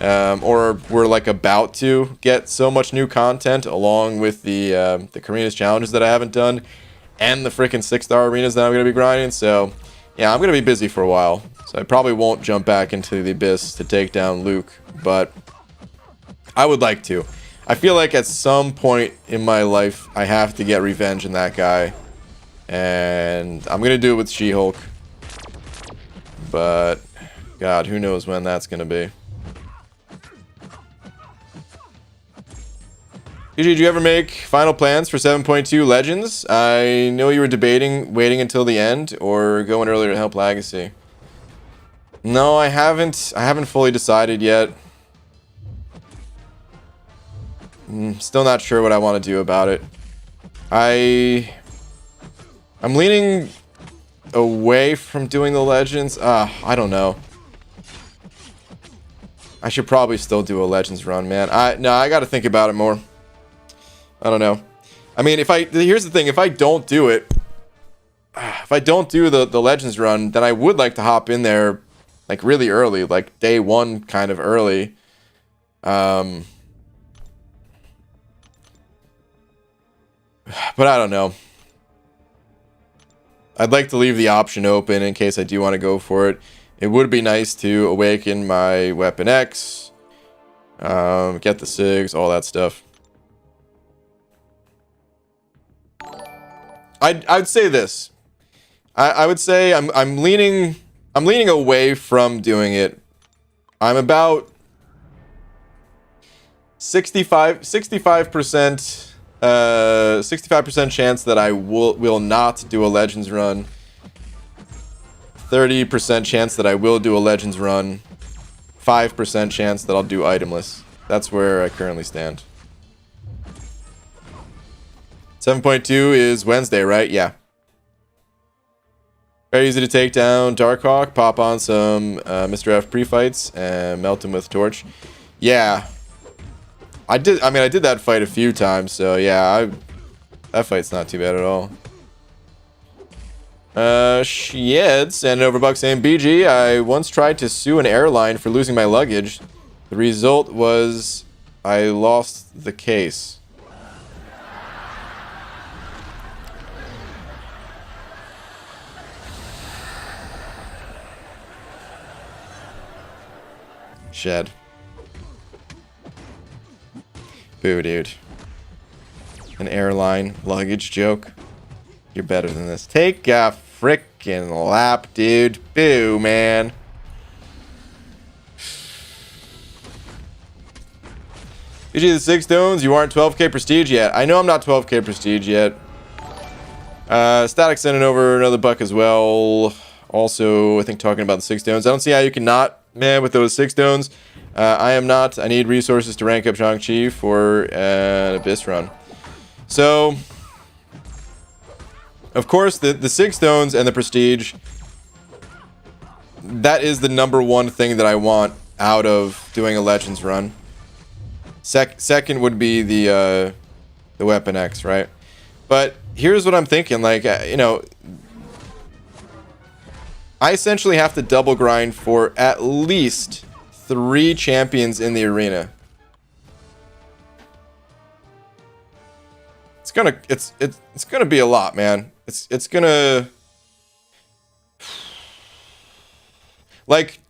Speaker 1: or we're like about to get so much new content, along with the Karina's challenges that I haven't done, and the freaking 6-star arenas that I'm gonna be grinding. So, yeah, I'm gonna be busy for a while. So I probably won't jump back into the abyss to take down Luke, but I would like to. I feel like at some point in my life, I have to get revenge on that guy. And I'm going to do it with She-Hulk. But, God, who knows when that's going to be. Did you ever make final plans for 7.2 Legends? I know you were debating waiting until the end or going earlier to help Legacy. No, I haven't. I haven't fully decided yet. Still not sure what I want to do about it. I'm leaning away from doing the Legends. I don't know. I should probably still do a Legends run, man. No, I got to think about it more. I don't know. I mean, here's the thing, if I don't do it, if I don't do the Legends run, then I would like to hop in there like really early, like day one kind of early. But I don't know. I'd like to leave the option open in case I do want to go for it. It would be nice to awaken my Weapon X, get the SIGs, all that stuff. I'd say this. I would say I'm leaning away from doing it. I'm about 65% 65% chance that I will not do a Legends run. 30% chance that I will do a Legends run. 5% chance that I'll do itemless. That's where I currently stand. 7.2 is Wednesday, right? Yeah. Very easy to take down Darkhawk, pop on some Mr. F pre-fights, and melt him with Torch. Yeah. I did that fight a few times, so yeah, that fight's not too bad at all. Sheds and Overbuck saying, BG, I once tried to sue an airline for losing my luggage. The result was I lost the case. Shed. Boo, dude. An airline luggage joke. You're better than this. Take a frickin' lap, dude. Boo, man. GG the 6 stones. You aren't 12k prestige yet. I know I'm not 12k prestige yet. Static sending over another buck as well. Also, I think talking about the 6 stones. I don't see how you can not, man, with those 6 stones. I am not. I need resources to rank up Shang-Chi for an Abyss run. So, of course, the 6 stones and the prestige, that is the #1 thing that I want out of doing a Legends run. Second would be the Weapon X, right? But here's what I'm thinking. Like, you know, I essentially have to double grind for at least 3 champions in the arena. It's gonna be a lot, man. It's gonna, like,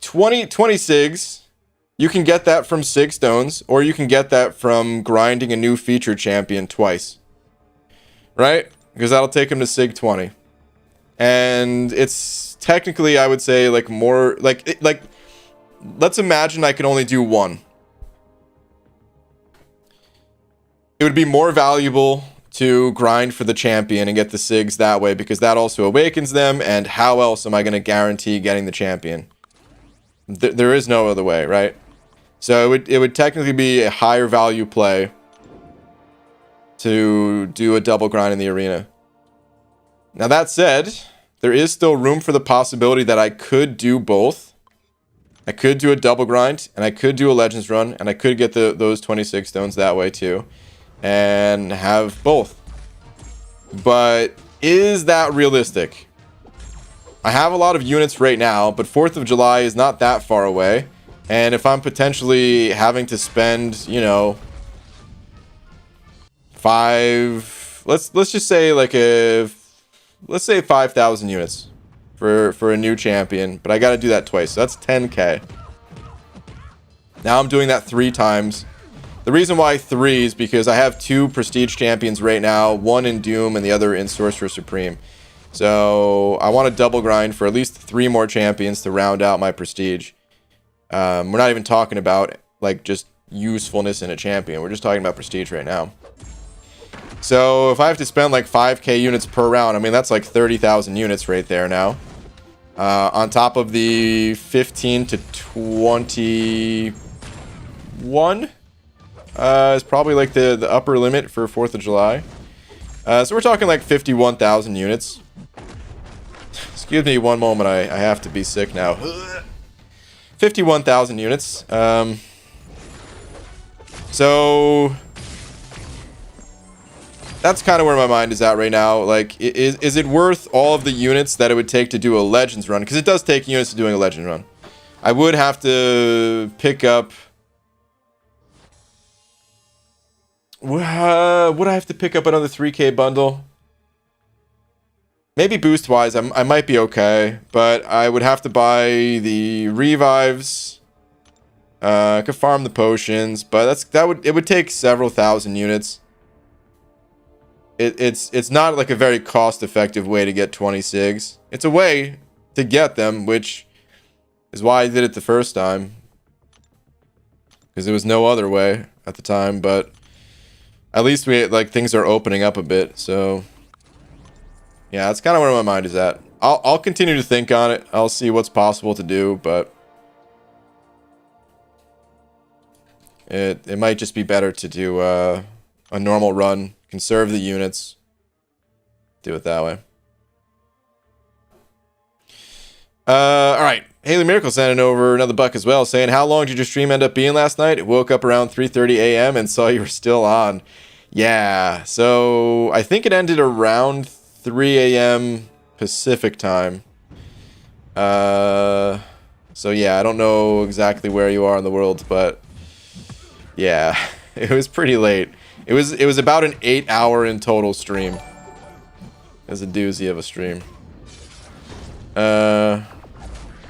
Speaker 1: 20 SIGs. You can get that from 6 stones, or you can get that from grinding a new featured champion twice, right? Because that'll take him to SIG 20, and it's technically, I would say, like, more like let's imagine I can only do 1. It would be more valuable to grind for the champion and get the SIGs that way, because that also awakens them, and how else am I going to guarantee getting the champion? There is no other way, right? So it would technically be a higher value play to do a double grind in the arena. Now that said, there is still room for the possibility that I could do both. I could do a double grind, and I could do a Legends run, and I could get those 26 stones that way too, and have both. But is that realistic? I have a lot of units right now, but 4th of July is not that far away. And if I'm potentially having to spend, you know, let's just say like let's say 5,000 units for a new champion, but I got to do that twice. So that's 10k. Now I'm doing that 3 times. The reason why 3 is because I have 2 prestige champions right now, one in Doom and the other in Sorcerer Supreme. So I want to double grind for at least 3 more champions to round out my prestige. We're not even talking about like just usefulness in a champion. We're just talking about prestige right now. So if I have to spend like 5k units per round, I mean, that's like 30,000 units right there now. On top of the 15 to 21 is probably like the upper limit for 4th of July. So we're talking like 51,000 units. Excuse me one moment, I have to be sick now. 51,000 units. So that's kind of where my mind is at right now. Like, is it worth all of the units that it would take to do a Legends run? Because it does take units to doing a Legend run. I would have to pick up... would I have to pick up another 3k bundle? Maybe boost-wise, I might be okay. But I would have to buy the revives. I could farm the potions. But it would take several thousand units. It's not like a very cost-effective way to get 20 SIGs. It's a way to get them, which is why I did it the first time. Because there was no other way at the time, but at least things are opening up a bit, so yeah, that's kind of where my mind is at. I'll continue to think on it. I'll see what's possible to do, but it might just be better to do a normal run. Conserve the units. Do it that way. Alright. Haley Miracle sending over another buck as well, saying, how long did your stream end up being last night? It woke up around 3:30 a.m. and saw you were still on. Yeah, so I think it ended around 3 a.m. Pacific time. So yeah, I don't know exactly where you are in the world, but yeah, it was pretty late. It was about an 8-hour in total stream. It was a doozy of a stream.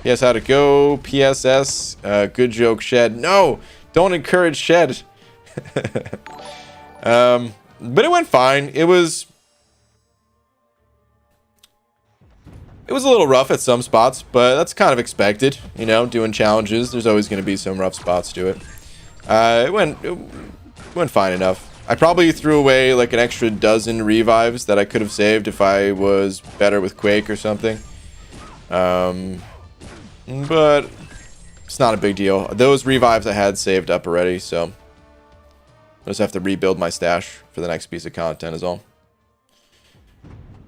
Speaker 1: Yes, how'd it go? PSS. Good joke, Shed. No! Don't encourage Shed. But it went fine. It was a little rough at some spots, but that's kind of expected. You know, doing challenges, there's always going to be some rough spots to it. It went fine enough. I probably threw away like an extra dozen revives that I could have saved if I was better with Quake or something. But it's not a big deal. Those revives I had saved up already, so I just have to rebuild my stash for the next piece of content is all.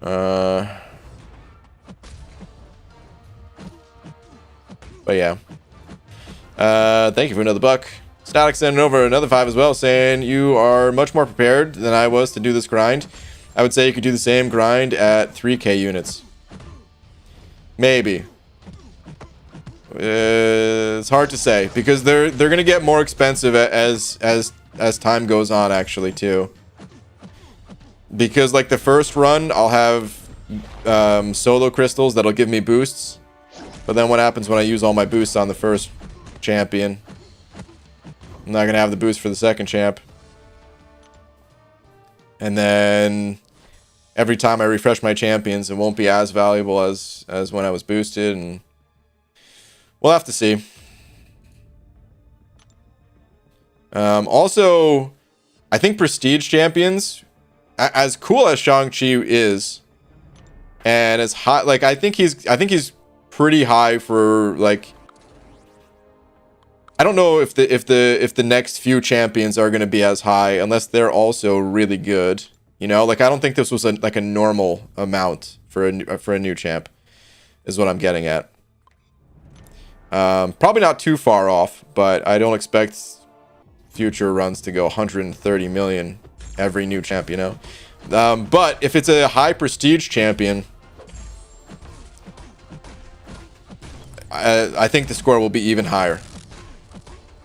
Speaker 1: But yeah. Thank you for another buck. Static sending over another 5 as well, saying you are much more prepared than I was to do this grind. I would say you could do the same grind at 3k units. Maybe. It's hard to say because they're gonna get more expensive as time goes on, actually, too. Because like the first run, I'll have solo crystals that'll give me boosts, but then what happens when I use all my boosts on the first champion? I'm not gonna have the boost for the second champ. And then every time I refresh my champions, it won't be as valuable as when I was boosted, and we'll have to see. Also, I think prestige champions, as cool as Shang-Chi is, and as high, like I think he's pretty high for like. I don't know if the next few champions are going to be as high unless they're also really good. You know, like I don't think this was like a normal amount for a new champ, is what I'm getting at. Probably not too far off, but I don't expect future runs to go 130 million every new champ, you know. But if it's a high prestige champion, I think the score will be even higher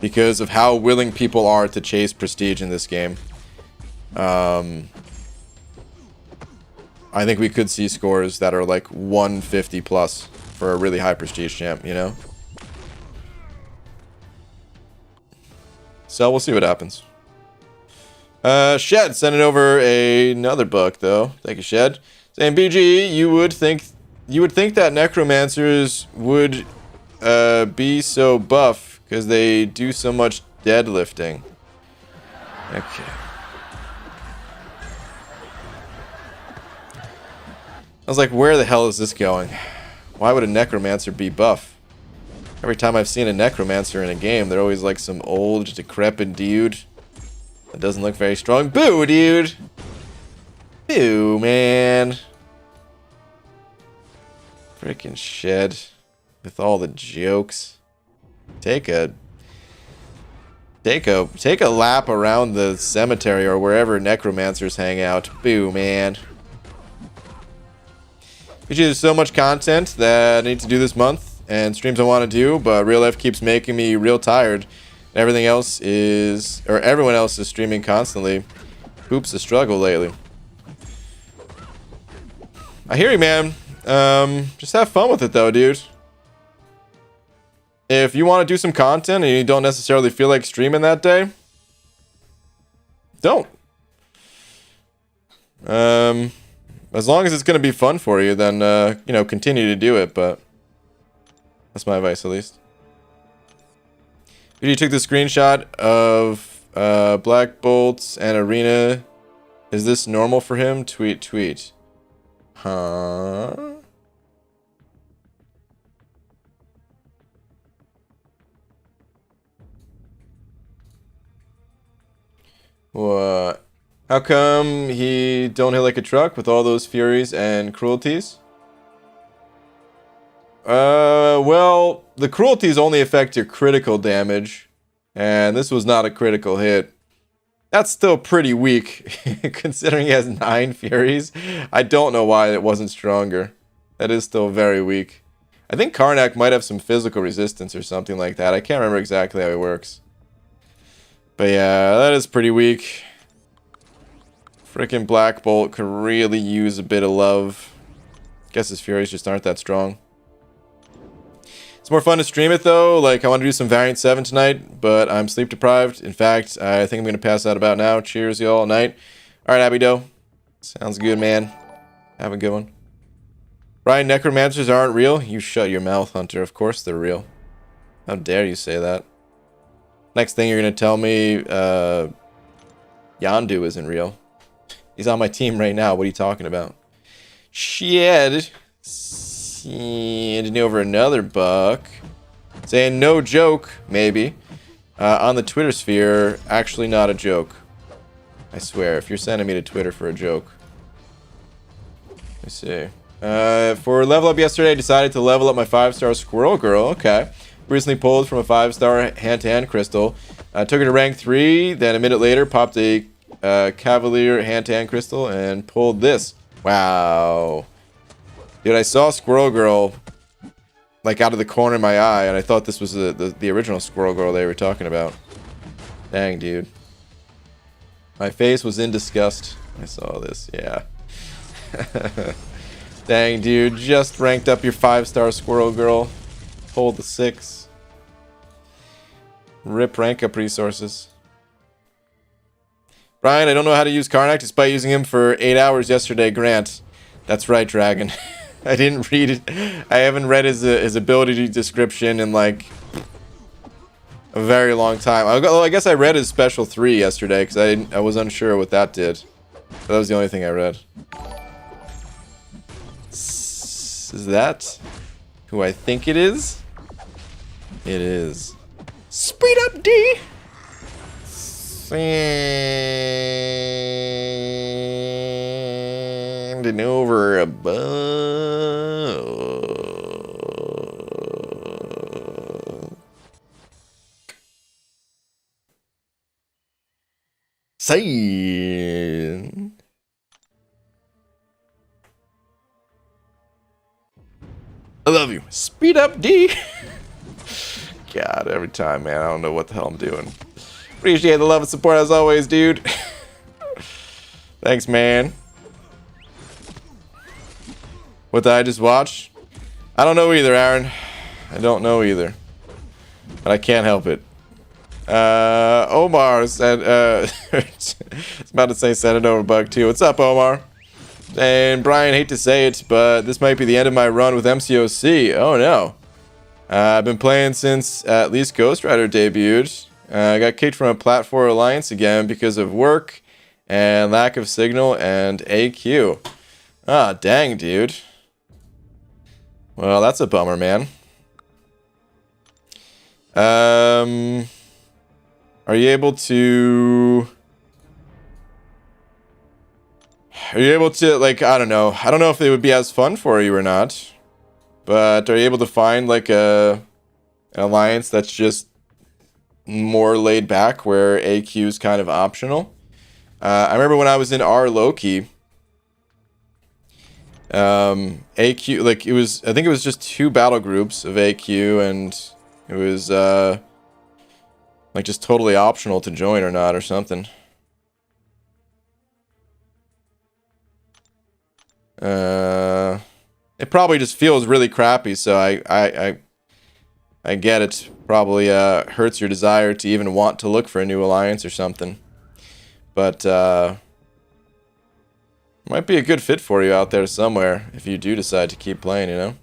Speaker 1: because of how willing people are to chase prestige in this game. I think we could see scores that are like 150 plus for a really high prestige champ, you know? So we'll see what happens. Shed sending over another book though. Thank you, Shed. Saying BG, you would think that necromancers would be so buff because they do so much deadlifting. Okay. I was like, where the hell is this going? Why would a necromancer be buff? Every time I've seen a necromancer in a game, they're always like some old, decrepit dude that doesn't look very strong. Boo, dude! Boo, man. Freaking Shed. With all the jokes. Take a lap around the cemetery or wherever necromancers hang out. Boo, man. There's so much content that I need to do this month and streams I want to do, but real life keeps making me real tired. Everyone else is streaming constantly. Hoops a struggle lately. I hear you, man. Just have fun with it though, dude. If you want to do some content and you don't necessarily feel like streaming that day, don't. As long as it's going to be fun for you, then, you know, continue to do it, but that's my advice, at least. You took the screenshot of Black Bolts and Arena. Is this normal for him? Tweet. Huh? What? How come he don't hit like a truck with all those furies and cruelties? Well, the cruelties only affect your critical damage, and this was not a critical hit. That's still pretty weak, considering he has 9 furies. I don't know why it wasn't stronger. That is still very weak. I think Karnak might have some physical resistance or something like that. I can't remember exactly how it works. But yeah, that is pretty weak. Frickin' Black Bolt could really use a bit of love. Guess his furies just aren't that strong. It's more fun to stream it though. Like, I want to do some Variant 7 tonight, but I'm sleep deprived. In fact, I think I'm going to pass out about now. Cheers, y'all, night. Alright, Abby Doe. Sounds good, man. Have a good one. Brian, necromancers aren't real? You shut your mouth, Hunter. Of course they're real. How dare you say that? Next thing you're going to tell me, Yondu isn't real. He's on my team right now. What are you talking about? Shit. Sending over another buck. Saying no joke, maybe. On the Twitter sphere, actually not a joke. I swear, if you're sending me to Twitter for a joke. Let me see. For level up yesterday, I decided to level up my 5-star Squirrel Girl. Okay. Recently pulled from a 5-star hand-to-hand crystal. Took her to rank 3, then a minute later popped a Cavalier hand-to-hand crystal and pulled this. Wow. Dude, I saw Squirrel Girl like out of the corner of my eye, and I thought this was the original Squirrel Girl they were talking about. Dang, dude. My face was in disgust. I saw this, yeah. Dang, dude. Just ranked up your 5-star Squirrel Girl. Pulled the 6. Rip rank up resources. Brian, I don't know how to use Karnak despite using him for 8 hours yesterday, Grant. That's right, Dragon. I didn't read it. I haven't read his ability description in like a very long time. I guess I read his special 3 yesterday because I was unsure what that did. But that was the only thing I read. Is that who I think it is? It is. Speed up, D! Sending over a bug. Send. I love W. Speed up D. God, every time, man. I don't know what the hell I'm doing. Appreciate the love and support as always, dude. Thanks, man. What did I just watch? I don't know either, Aaron. I don't know either. But I can't help it. Omar said, I was about to say send it over bug too. What's up, Omar? And Brian, hate to say it, but this might be the end of my run with MCOC. Oh no. I've been playing since at least Ghost Rider debuted. I got kicked from a Platform Alliance again because of work and lack of signal and AQ. Ah, dang, dude. Well, that's a bummer, man. Are you able to... like, I don't know if it would be as fun for you or not, but are you able to find like an alliance that's just more laid back where AQ is kind of optional? I remember when I was in R Loki, AQ, like I think it was just 2 battle groups of AQ, and it was like just totally optional to join or not or something. It probably just feels really crappy, so I get it. Probably hurts your desire to even want to look for a new alliance or something. But might be a good fit for you out there somewhere if you do decide to keep playing, you know?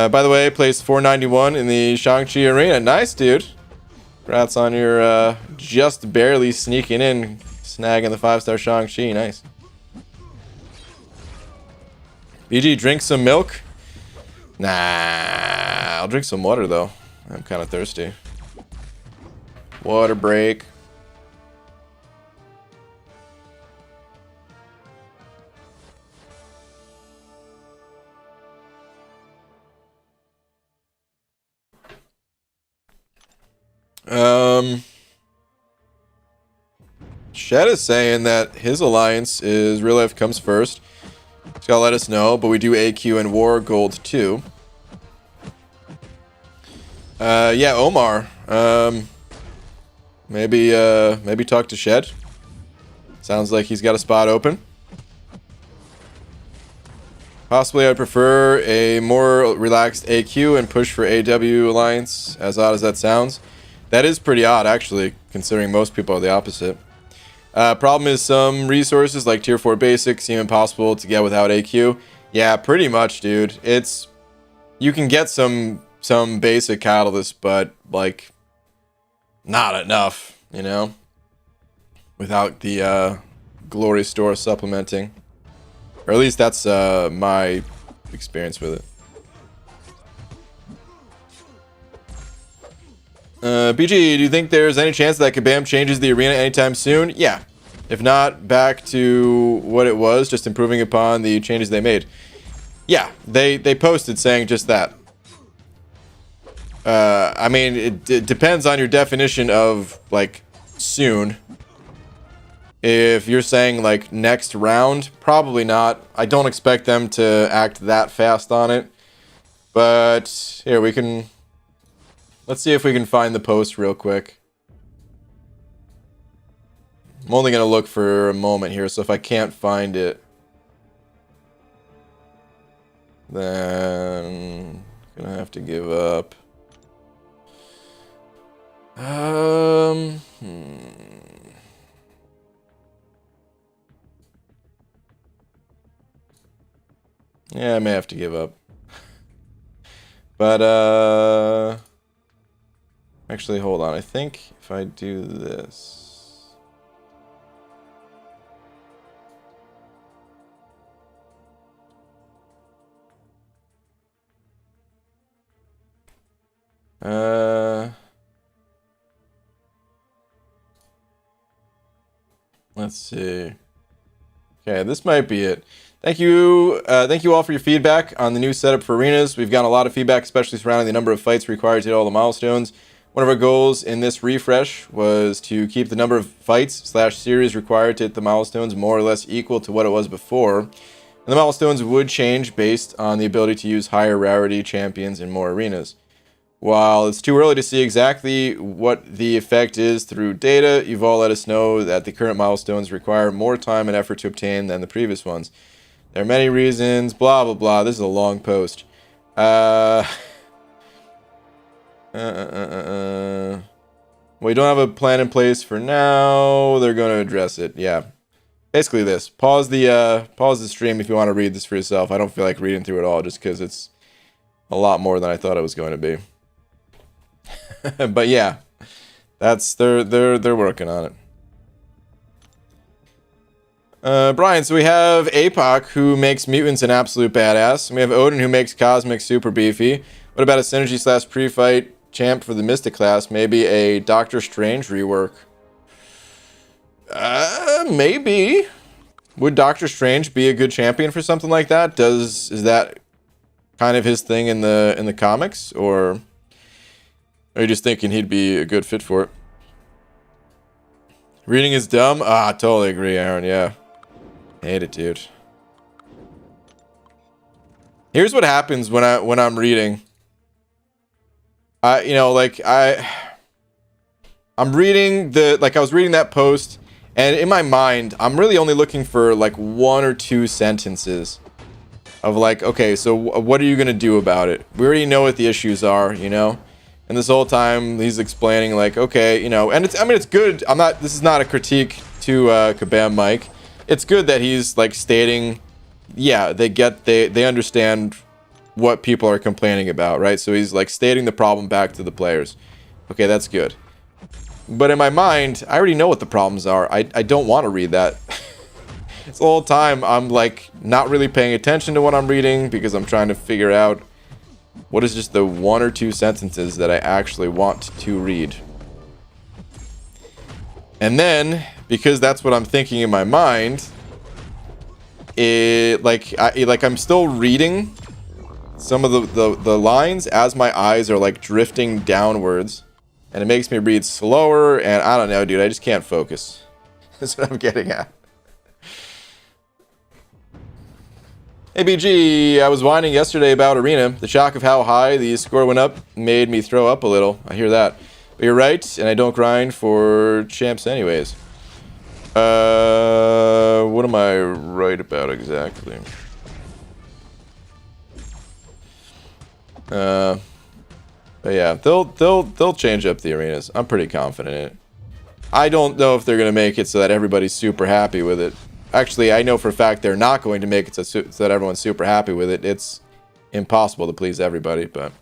Speaker 1: By the way, placed 491 in the Shang-Chi arena. Nice, dude. Congrats on your just barely sneaking in, snagging the 5-star Shang-Chi. Nice. BG, drink some milk? Nah, I'll drink some water though. I'm kind of thirsty. Water break. Shed is saying that his alliance is real life comes first. He's gotta let us know, but we do AQ and War Gold too. Yeah, Omar. Maybe talk to Shed. Sounds like he's got a spot open. Possibly I'd prefer a more relaxed AQ and push for AW alliance, as odd as that sounds. That is pretty odd, actually, considering most people are the opposite. Problem is some resources like tier 4 basics seem impossible to get without AQ. Yeah, pretty much, dude. You can get some basic catalysts, but like not enough, you know, without the glory store supplementing, or at least that's my experience with it. BG, do you think there's any chance that Kabam changes the arena anytime soon? Yeah. If not, back to what it was, just improving upon the changes they made. Yeah, they posted saying just that. I mean, it depends on your definition of, like, soon. If you're saying, like, next round, probably not. I don't expect them to act that fast on it. But, here, we can... Let's see if we can find the post real quick. I'm only going to look for a moment here, so if I can't find it, then I'm going to have to give up. Yeah, I may have to give up. But, actually, hold on. I think if I do this... let's see. Okay, this might be it. Thank you all for your feedback on the new setup for arenas. We've gotten a lot of feedback, especially surrounding the number of fights required to hit all the milestones. One of our goals in this refresh was to keep the number of fights/series required to hit the milestones more or less equal to what it was before. And the milestones would change based on the ability to use higher rarity champions in more arenas. While it's too early to see exactly what the effect is through data, you've all let us know that the current milestones require more time and effort to obtain than the previous ones. There are many reasons, blah, blah, blah. This is a long post. We don't have a plan in place for now. They're going to address it. Yeah. Basically this. Pause the stream if you want to read this for yourself. I don't feel like reading through it all just because it's a lot more than I thought it was going to be. But yeah. They're working on it. Brian, so we have APOC, who makes mutants an absolute badass. And we have Odin, who makes cosmic super beefy. What about a synergy / pre-fight champ for the Mystic class? Maybe a Doctor Strange rework. Maybe. Would Doctor Strange be a good champion for something like that? Is that kind of his thing in the comics, or are you just thinking he'd be a good fit for it? Reading is dumb? I totally agree, Aaron. Yeah. Hate it, dude. Here's what happens when I'm reading. I'm reading I was reading that post, and in my mind, I'm really only looking for like 1 or 2 sentences of like, okay, so what are you gonna do about it? We already know what the issues are, you know. And this whole time he's explaining like, okay, you know, and it's good. This is not a critique to Kabam Mike. It's good that he's like stating, yeah, they understand what people are complaining about, right? So he's like stating the problem back to the players. Okay, that's good. But in my mind, I already know what the problems are. I don't want to read that. It's the whole time I'm like not really paying attention to what I'm reading because I'm trying to figure out what is just the 1 or 2 sentences that I actually want to read. And then, because that's what I'm thinking in my mind, I'm still reading some of the lines as my eyes are like drifting downwards, and it makes me read slower, and I don't know, dude, I just can't focus. That's what I'm getting at. Hey BG, I was whining yesterday about Arena. The shock of how high the score went up made me throw up a little. I hear that. But you're right, and I don't grind for champs anyways. What am I right about exactly? But yeah, they'll change up the arenas. I'm pretty confident in it. I don't know if they're gonna make it so that everybody's super happy with it. Actually, I know for a fact they're not going to make it so that everyone's super happy with it. It's impossible to please everybody, but...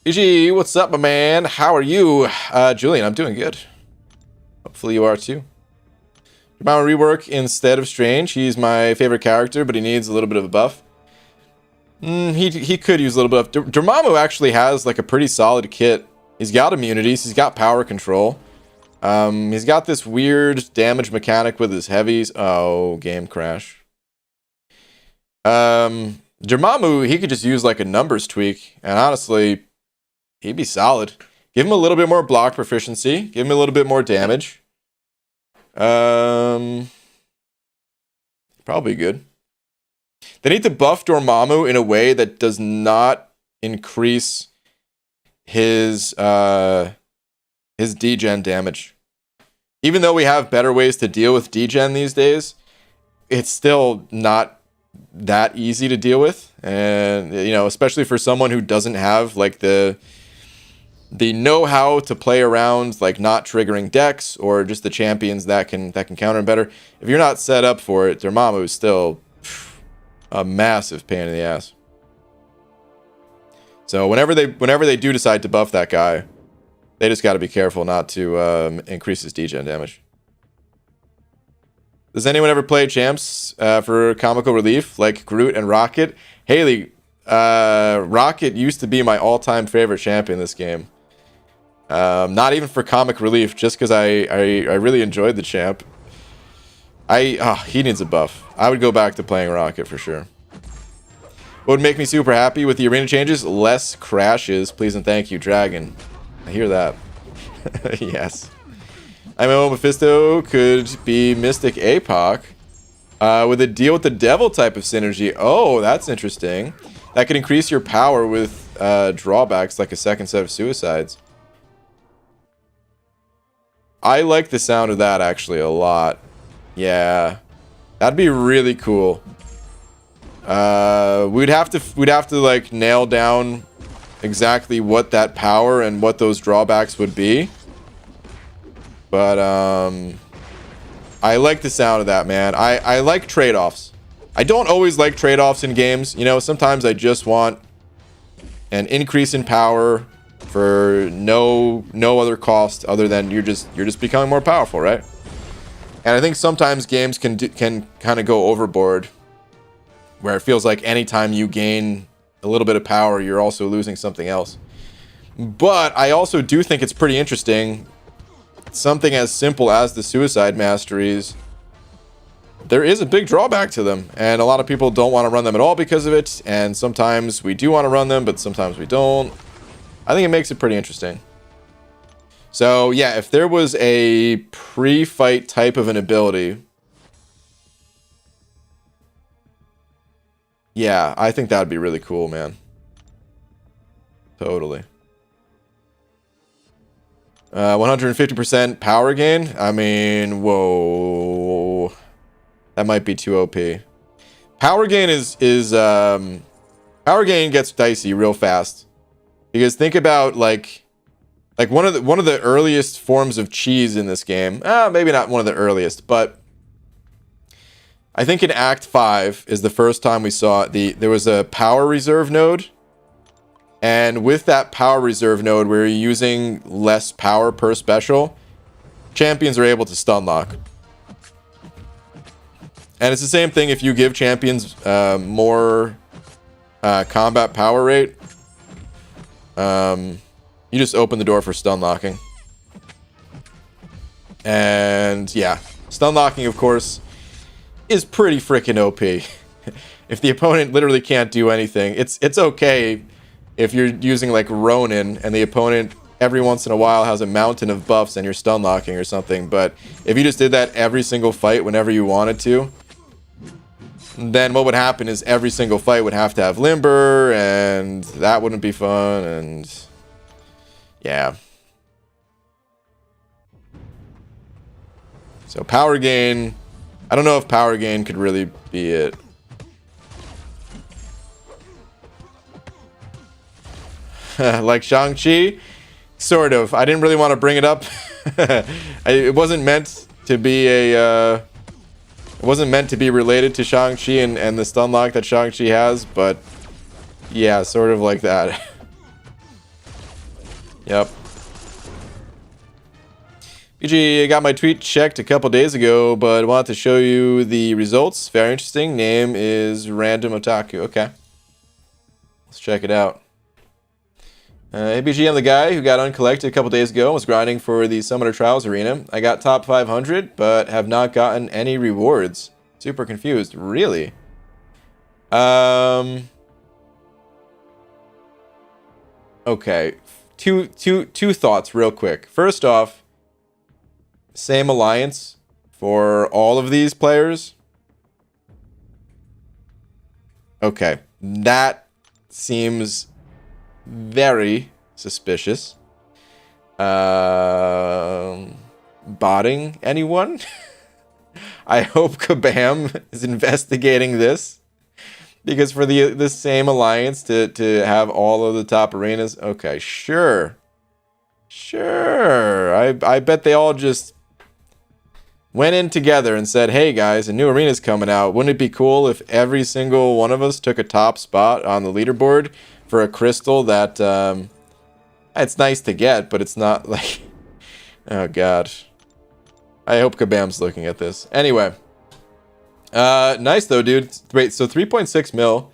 Speaker 1: BG, what's up, my man? How are you? Julian, I'm doing good. Hopefully you are too. Dormammu rework instead of Strange. He's my favorite character, but he needs a little bit of a buff. He could use a little bit of... Dormammu actually has like a pretty solid kit. He's got immunities. He's got power control. He's got this weird damage mechanic with his heavies. Oh, game crash. Dormammu, he could just use like a numbers tweak, and honestly, he'd be solid. Give him a little bit more block proficiency. Give him a little bit more damage. Probably good. They need to buff Dormammu in a way that does not increase his degen damage. Even though we have better ways to deal with degen these days, it's still not that easy to deal with. And, you know, especially for someone who doesn't have like the know-how to play around like not triggering decks, or just the champions that can counter him better. If you're not set up for it, Dormammu is still a massive pain in the ass. So whenever they do decide to buff that guy, they just got to be careful not to increase his degen damage. Does anyone ever play champs for comical relief like Groot and Rocket? Haley, Rocket used to be my all-time favorite champion in this game. Not even for comic relief, just because I really enjoyed the champ. He needs a buff. I would go back to playing Rocket for sure. What would make me super happy with the arena changes? Less crashes. Please and thank you, Dragon. I hear that. Yes. I-Bom Mephisto could be Mystic APOC. With a deal with the devil type of synergy. Oh, that's interesting. That could increase your power with drawbacks like a second set of suicides. I like the sound of that actually a lot. Yeah. That'd be really cool. We'd have to like nail down exactly what that power and what those drawbacks would be. But I like the sound of that, man. I like trade-offs. I don't always like trade-offs in games. You know, sometimes I just want an increase in power for no other cost other than you're just becoming more powerful, right? And I think sometimes games can kind of go overboard, where it feels like anytime you gain a little bit of power, you're also losing something else. But I also do think it's pretty interesting. Something as simple as the suicide masteries, there is a big drawback to them, and a lot of people don't want to run them at all because of it, and sometimes we do want to run them, but sometimes we don't. I think it makes it pretty interesting. So yeah, if there was a pre-fight type of an ability, yeah, I think that would be really cool, man. Totally. 150% power gain? I mean, whoa. That might be too OP. Power gain power gain gets dicey real fast. Because think about like one of the earliest forms of cheese in this game. Maybe not one of the earliest, but I think in Act 5 is the first time we saw it. There was a power reserve node. And with that power reserve node, where you're using less power per special, champions are able to stun lock. And it's the same thing if you give champions more combat power rate. You just open the door for stun locking. And yeah, stun locking, of course, is pretty freaking OP. If the opponent literally can't do anything, it's okay if you're using like Ronin and the opponent every once in a while has a mountain of buffs and you're stun locking or something. But if you just did that every single fight whenever you wanted to, then what would happen is every single fight would have to have limber, and that wouldn't be fun. And yeah. So power gain, I don't know if power gain could really be it. Like Shang-Chi? Sort of. I didn't really want to bring it up. It wasn't meant to be a... it wasn't meant to be related to Shang-Chi and the stun lock that Shang-Chi has, but... yeah, sort of like that. Yep. BG, I got my tweet checked a couple days ago, but wanted to show you the results. Very interesting. Name is Random Otaku. Okay. Let's check it out. ABG, I'm the guy who got uncollected a couple days ago and was grinding for the Summoner Trials Arena. I got top 500, but have not gotten any rewards. Super confused. Really? Okay. Two thoughts real quick. First off, same alliance for all of these players. Okay. That seems very suspicious. Botting anyone? I hope Kabam is investigating this, because for the same alliance to have all of the top arenas. Okay, sure. I bet they all just went in together and said, hey guys, a new arena's coming out. Wouldn't it be cool if every single one of us took a top spot on the leaderboard for a crystal that it's nice to get, but it's not like... oh god. I hope Kabam's looking at this. Anyway. Nice though, dude. Wait, so 3.6 mil.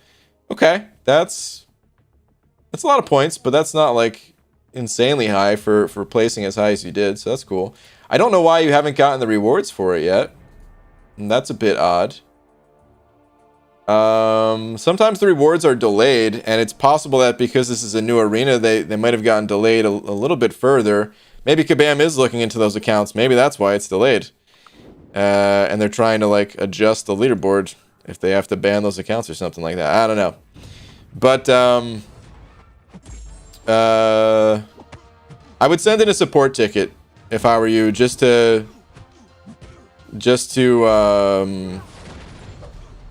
Speaker 1: Okay, that's a lot of points, but that's not like insanely high for placing as high as you did, so that's cool. I don't know why you haven't gotten the rewards for it yet. And that's a bit odd. Sometimes the rewards are delayed, and it's possible that because this is a new arena, they might have gotten delayed a little bit further. Maybe Kabam is looking into those accounts. Maybe that's why it's delayed. And they're trying to, like, adjust the leaderboard if they have to ban those accounts or something like that. I don't know. But, I would send in a support ticket if I were you, just to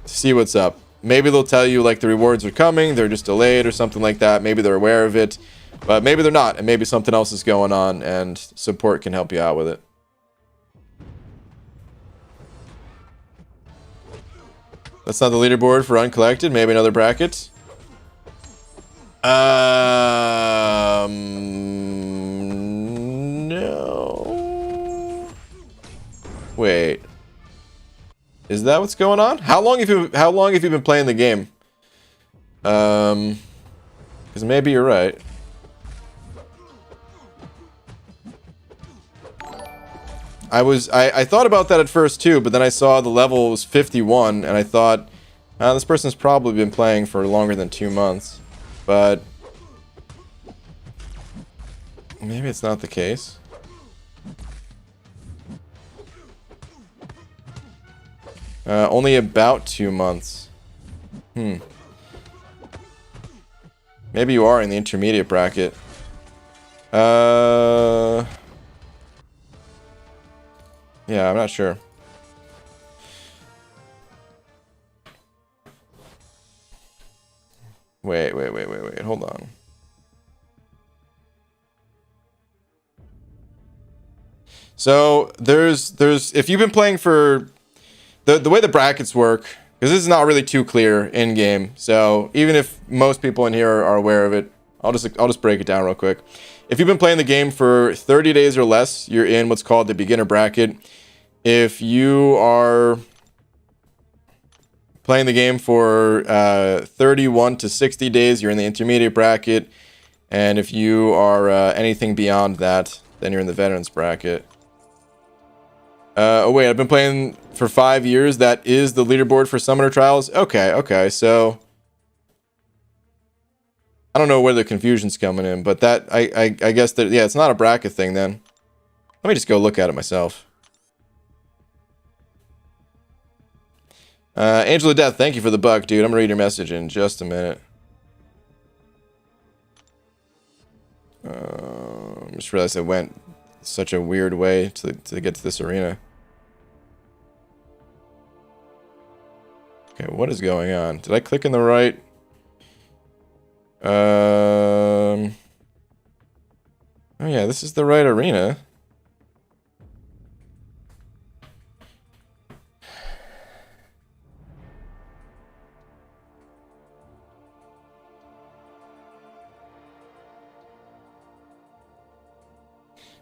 Speaker 1: see what's up. Maybe they'll tell you, like, the rewards are coming, they're just delayed or something like that. Maybe they're aware of it, but maybe they're not, and maybe something else is going on, and support can help you out with it. That's not the leaderboard for uncollected. Maybe another bracket. No. Wait. Is that what's going on? How long have you been playing the game? Because maybe you're right. I thought about that at first too, but then I saw the level was 51, and I thought, this person's probably been playing for longer than 2 months. But maybe it's not the case. Only about 2 months. Maybe you are in the intermediate bracket. Yeah, I'm not sure. Wait, hold on. So there's if you've been playing for the way the brackets work, because this is not really too clear in game. So even if most people in here are aware of it, I'll just break it down real quick. If you've been playing the game for 30 days or less, you're in what's called the beginner bracket. If you are playing the game for 31 to 60 days, you're in the intermediate bracket. And if you are anything beyond that, then you're in the veterans bracket. Oh wait, I've been playing for 5 years. That is the leaderboard for Summoner Trials. Okay, so I don't know where the confusion's coming in, but that I guess that, yeah, it's not a bracket thing then. Let me just go look at it myself. Angel of Death, thank you for the buck, dude. I'm gonna read your message in just a minute. Just realized I went such a weird way to get to this arena. Okay, what is going on? Did I click in the right? Oh yeah, this is the right arena.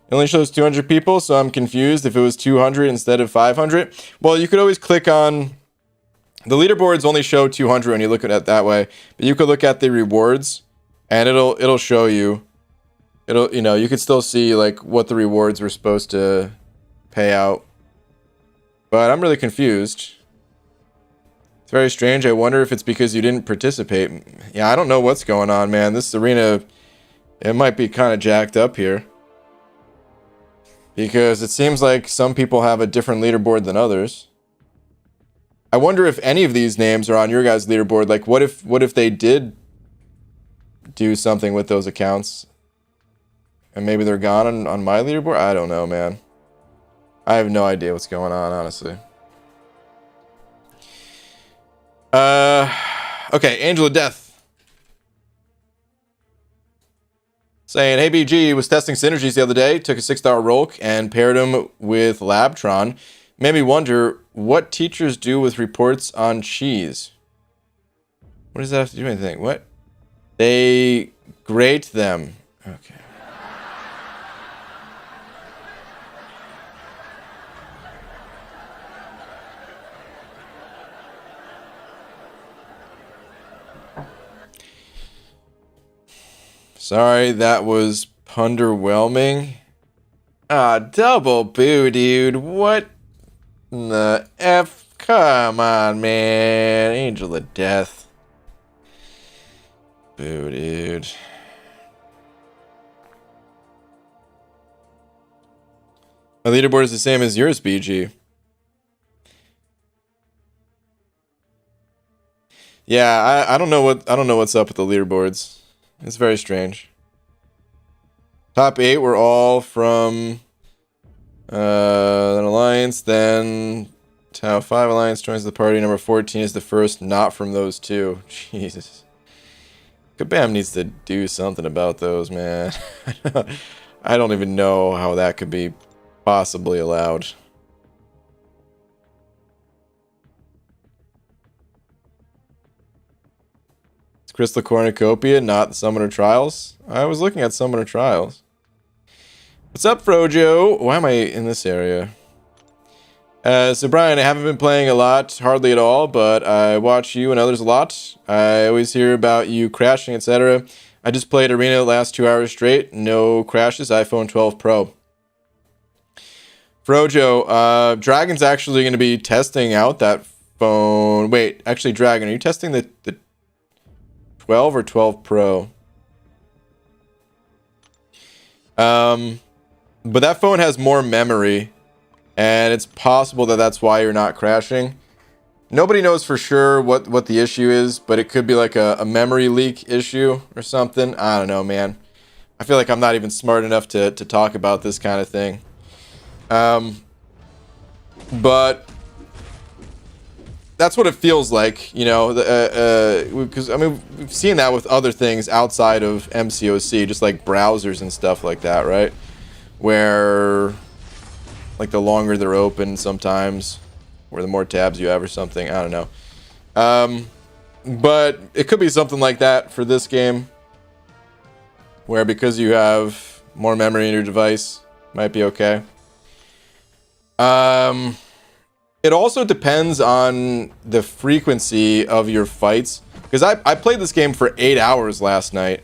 Speaker 1: It only shows 200 people, so I'm confused if it was 200 instead of 500. Well, you could always click on... The leaderboards only show 200 when you look at it that way. But you could look at the rewards, and it'll show you. You know, you could still see, like, what the rewards were supposed to pay out. But I'm really confused. It's very strange. I wonder if it's because you didn't participate. Yeah, I don't know what's going on, man. This arena, it might be kind of jacked up here. Because it seems like some people have a different leaderboard than others. I wonder if any of these names are on your guys' leaderboard. Like, what if they did do something with those accounts? And maybe they're gone on my leaderboard? I don't know, man. I have no idea what's going on, honestly. Okay, Angel of Death. Saying, hey BG, was testing synergies the other day, took a 6-star Rolk and paired him with Labtron. Made me wonder what teachers do with reports on cheese. What does that have to do with anything? What? They grate them. Okay. Sorry, that was underwhelming. Ah, double boo, dude. What the F? Come on, man. Angel of Death. Boo, dude. My leaderboard is the same as yours, BG. Yeah, I don't know what's up with the leaderboards. It's very strange. Top 8 were all from an alliance, then Tau 5 alliance joins the party. Number 14 is the first not from those two. Jesus. Kabam needs to do something about those, man. I don't even know how that could be possibly allowed. It's Crystal Cornucopia, not the Summoner Trials. I was looking at Summoner Trials. What's up, Frojo? Why am I in this area? So Brian, I haven't been playing a lot, hardly at all, but I watch you and others a lot. I always hear about you crashing, etc. I just played Arena the last 2 hours straight. No crashes, iPhone 12 Pro. Frojo, Dragon's actually going to be testing out that phone. Wait, actually, Dragon, are you testing the 12 or 12 Pro? But that phone has more memory, and it's possible that that's why you're not crashing. Nobody knows for sure what the issue is, but it could be like a memory leak issue or something. I don't know, man. I feel like I'm not even smart enough to talk about this kind of thing. But that's what it feels like, you know, because, I mean, we've seen that with other things outside of MCOC, just like browsers and stuff like that, right? Where, like, the longer they're open sometimes, or the more tabs you have or something, I don't know. But it could be something like that for this game, where because you have more memory in your device, might be okay. It also depends on the frequency of your fights, because I played this game for 8 hours last night.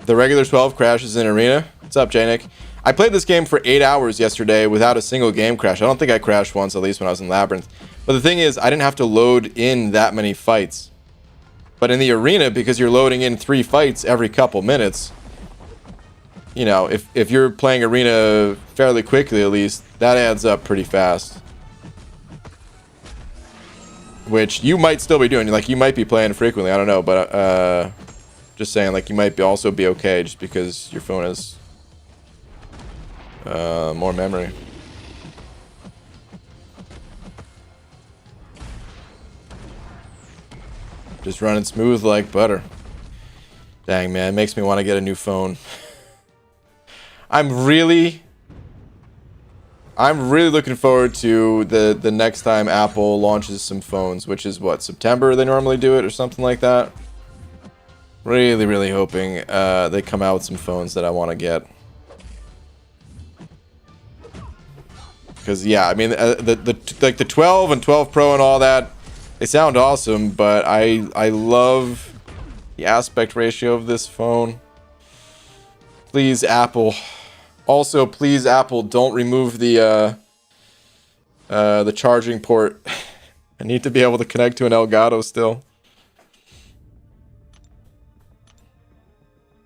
Speaker 1: The regular 12 crashes in Arena. What's up, J-Nick? I played this game for 8 hours yesterday without a single game crash. I don't think I crashed once, at least when I was in Labyrinth. But the thing is, I didn't have to load in that many fights. But in the Arena, because you're loading in 3 fights every couple minutes, you know, if you're playing Arena fairly quickly at least, that adds up pretty fast. Which you might still be doing. Like, you might be playing frequently, I don't know, but just saying, like, you might also be okay just because your phone has more memory. Just running smooth like butter. Dang, man, it makes me want to get a new phone. I'm really looking forward to the next time Apple launches some phones, which is what, September they normally do it or something like that. Really hoping they come out with some phones that I want to get. Because yeah, I mean like the 12 and 12 Pro and all that, they sound awesome, but I love the aspect ratio of this phone. Please, Apple. Also, please, Apple, don't remove the charging port. I need to be able to connect to an Elgato still.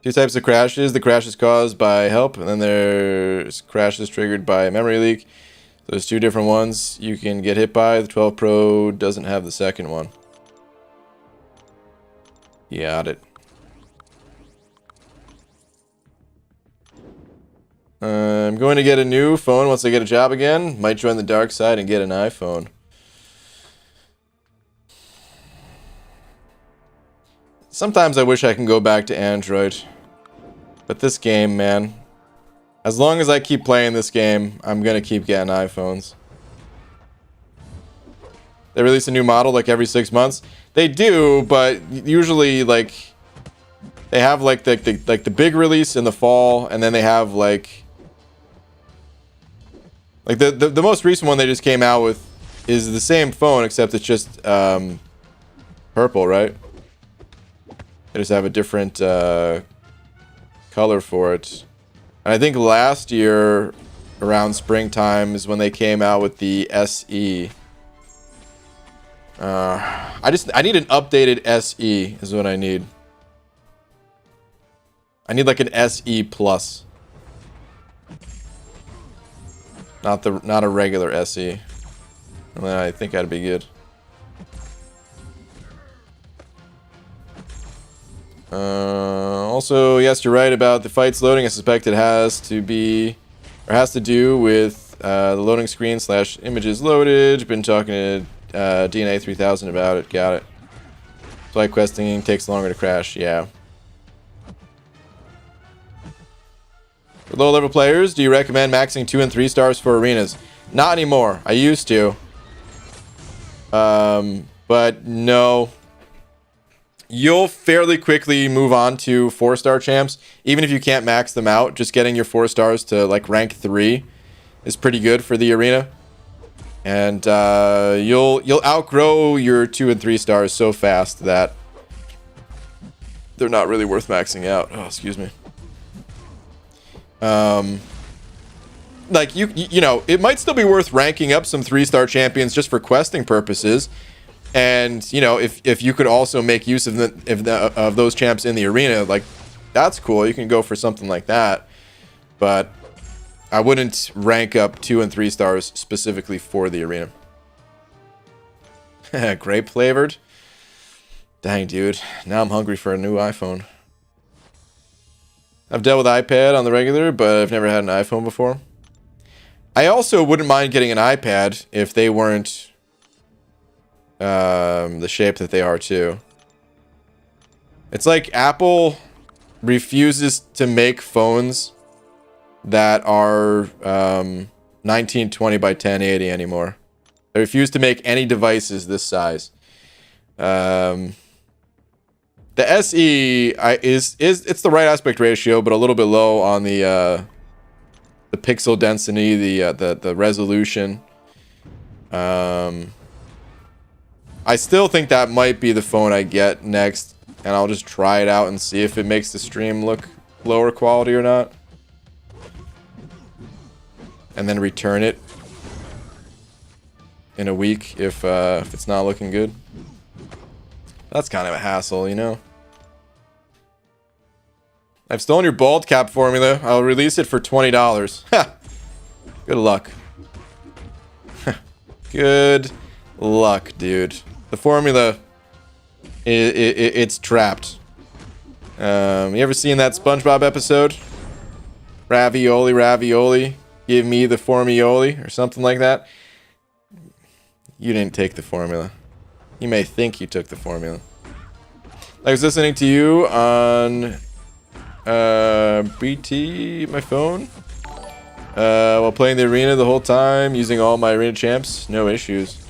Speaker 1: 2 types of crashes. The crash is caused by help, and then there's crashes triggered by a memory leak. There's 2 different ones you can get hit by. The 12 Pro doesn't have the second one. Got it. I'm going to get a new phone once I get a job again. Might join the dark side and get an iPhone. Sometimes I wish I can go back to Android. But this game, man. As long as I keep playing this game, I'm going to keep getting iPhones. They release a new model like every 6 months. They do, but usually like they have like the big release in the fall, and then they have like the most recent one they just came out with is the same phone, except it's just purple, right? They just have a different color for it. And I think last year around springtime is when they came out with the SE. I need an updated SE is what I need. I need like an SE plus. Not a regular SE. And then I think I'd be good. Also, yes, you're right about the fights loading. I suspect it has to do with the loading screen / images loaded. Been talking to DNA 3000 about it. Got it. Flight questing takes longer to crash. Yeah. For low level players, do you recommend maxing 2 and 3 stars for arenas? Not anymore. I used to. But no. You'll fairly quickly move on to 4-star champs. Even if you can't max them out, just getting your 4 stars to like rank 3 is pretty good for the arena. And you'll outgrow your 2 and 3 stars so fast that they're not really worth maxing out. Oh, excuse me. Like you know, it might still be worth ranking up some 3-star champions just for questing purposes. And you know, if you could also make use of of those champs in the arena, like that's cool. You can go for something like that. But I wouldn't rank up 2 and 3 stars specifically for the arena. Grape flavored. Dang, dude. Now I'm hungry for a new iPhone. I've dealt with iPad on the regular, but I've never had an iPhone before. I also wouldn't mind getting an iPad if they weren't the shape that they are too. It's like Apple refuses to make phones that are 1920 by 1080 anymore. They refuse to make any devices this size. The SE it's the right aspect ratio, but a little bit low on the pixel density, the resolution. I still think that might be the phone I get next, and I'll just try it out and see if it makes the stream look lower quality or not. And then return it in a week if it's not looking good. That's kind of a hassle, you know. I've stolen your bald cap formula. I'll release it for $20. Ha! Good luck. Good luck, dude. The formula, it's trapped. You ever seen that SpongeBob episode? Ravioli, ravioli, give me the formioli, or something like that? You didn't take the formula. You may think you took the formula. I was listening to you on BT, my phone, while playing the arena the whole time, using all my arena champs. No issues.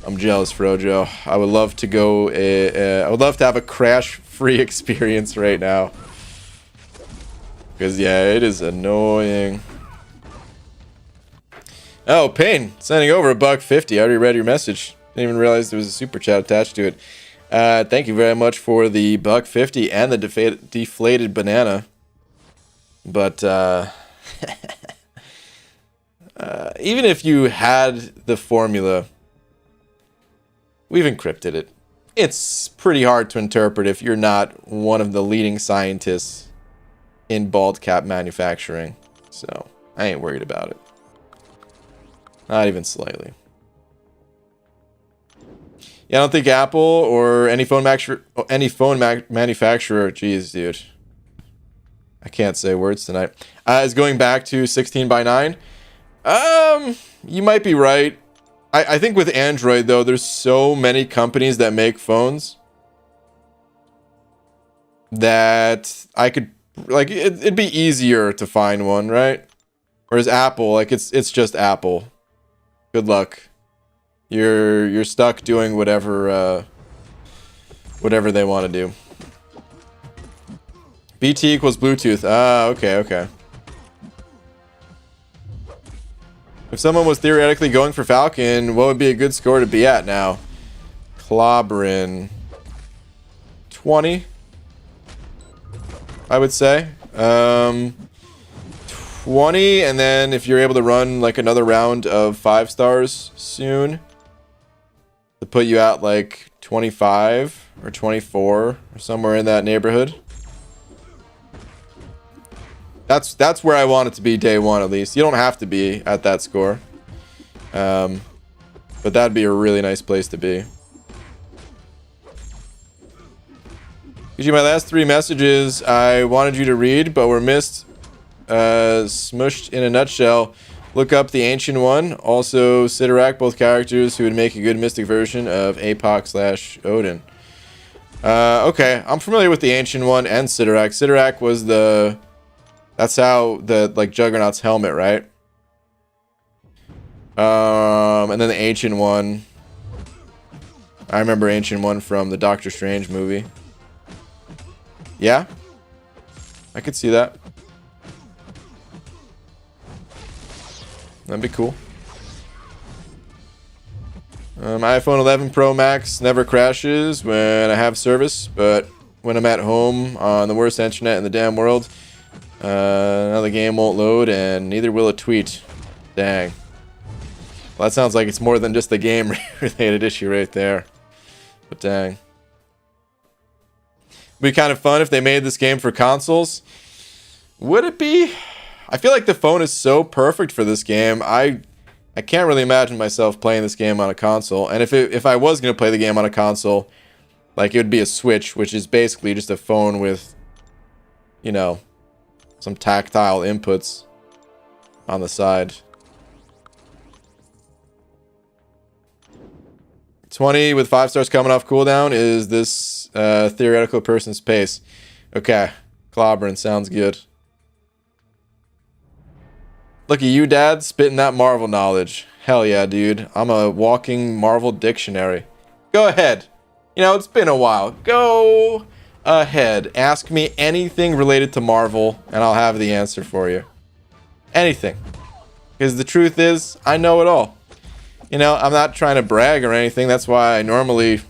Speaker 1: I'm jealous, Frojo. I would love to go. I would love to have a crash-free experience right now. Because yeah, it is annoying. Oh, Payne, sending over $1.50. I already read your message. Didn't even realize there was a super chat attached to it. Thank you very much for the $1.50 and the deflated banana. But even if you had the formula, we've encrypted it. It's pretty hard to interpret if you're not one of the leading scientists in bald cap manufacturing. So I ain't worried about it. Not even slightly. Yeah, I don't think Apple or any phone manufacturer, geez, dude, I can't say words tonight, is going back to 16 by 9. You might be right. I think with Android though, there's so many companies that make phones that I could like it'd be easier to find one, right? Whereas Apple, like it's just Apple. Good luck. You're stuck doing whatever they want to do. BT equals Bluetooth. Ah, okay. If someone was theoretically going for Falcon, what would be a good score to be at now? Clobbering 20, I would say. 20, and then if you're able to run like another round of 5 stars soon, to put you at like 25 or 24 or somewhere in that neighborhood. That's where I want it to be day one at least. You don't have to be at that score, but that'd be a really nice place to be. My last 3 messages I wanted you to read, but were missed. Smushed in a nutshell. Look up the Ancient One. Also, Sidorak, both characters who would make a good mystic version of Apoc/Odin. Okay, I'm familiar with the Ancient One and Sidorak. Sidorak was the... That's how the, like, Juggernaut's helmet, right? And then the Ancient One. I remember Ancient One from the Doctor Strange movie. Yeah? I could see that. That'd be cool. iPhone 11 Pro Max never crashes when I have service, but when I'm at home on the worst internet in the damn world, now the game won't load, and neither will a tweet. Dang. Well, that sounds like it's more than just the game-related issue right there. But dang. It'd be kind of fun if they made this game for consoles. Would it be? I feel like the phone is so perfect for this game. I can't really imagine myself playing this game on a console. And if I was going to play the game on a console, like, it would be a Switch, which is basically just a phone with, you know, some tactile inputs on the side. 20 with 5 stars coming off cooldown is this theoretical person's pace. Okay, clobbering sounds good. Look at you, Dad, spitting that Marvel knowledge. Hell yeah, dude. I'm a walking Marvel dictionary. Go ahead. You know, it's been a while. Go ahead. Ask me anything related to Marvel, and I'll have the answer for you. Anything. Because the truth is, I know it all. You know, I'm not trying to brag or anything. That's why I normally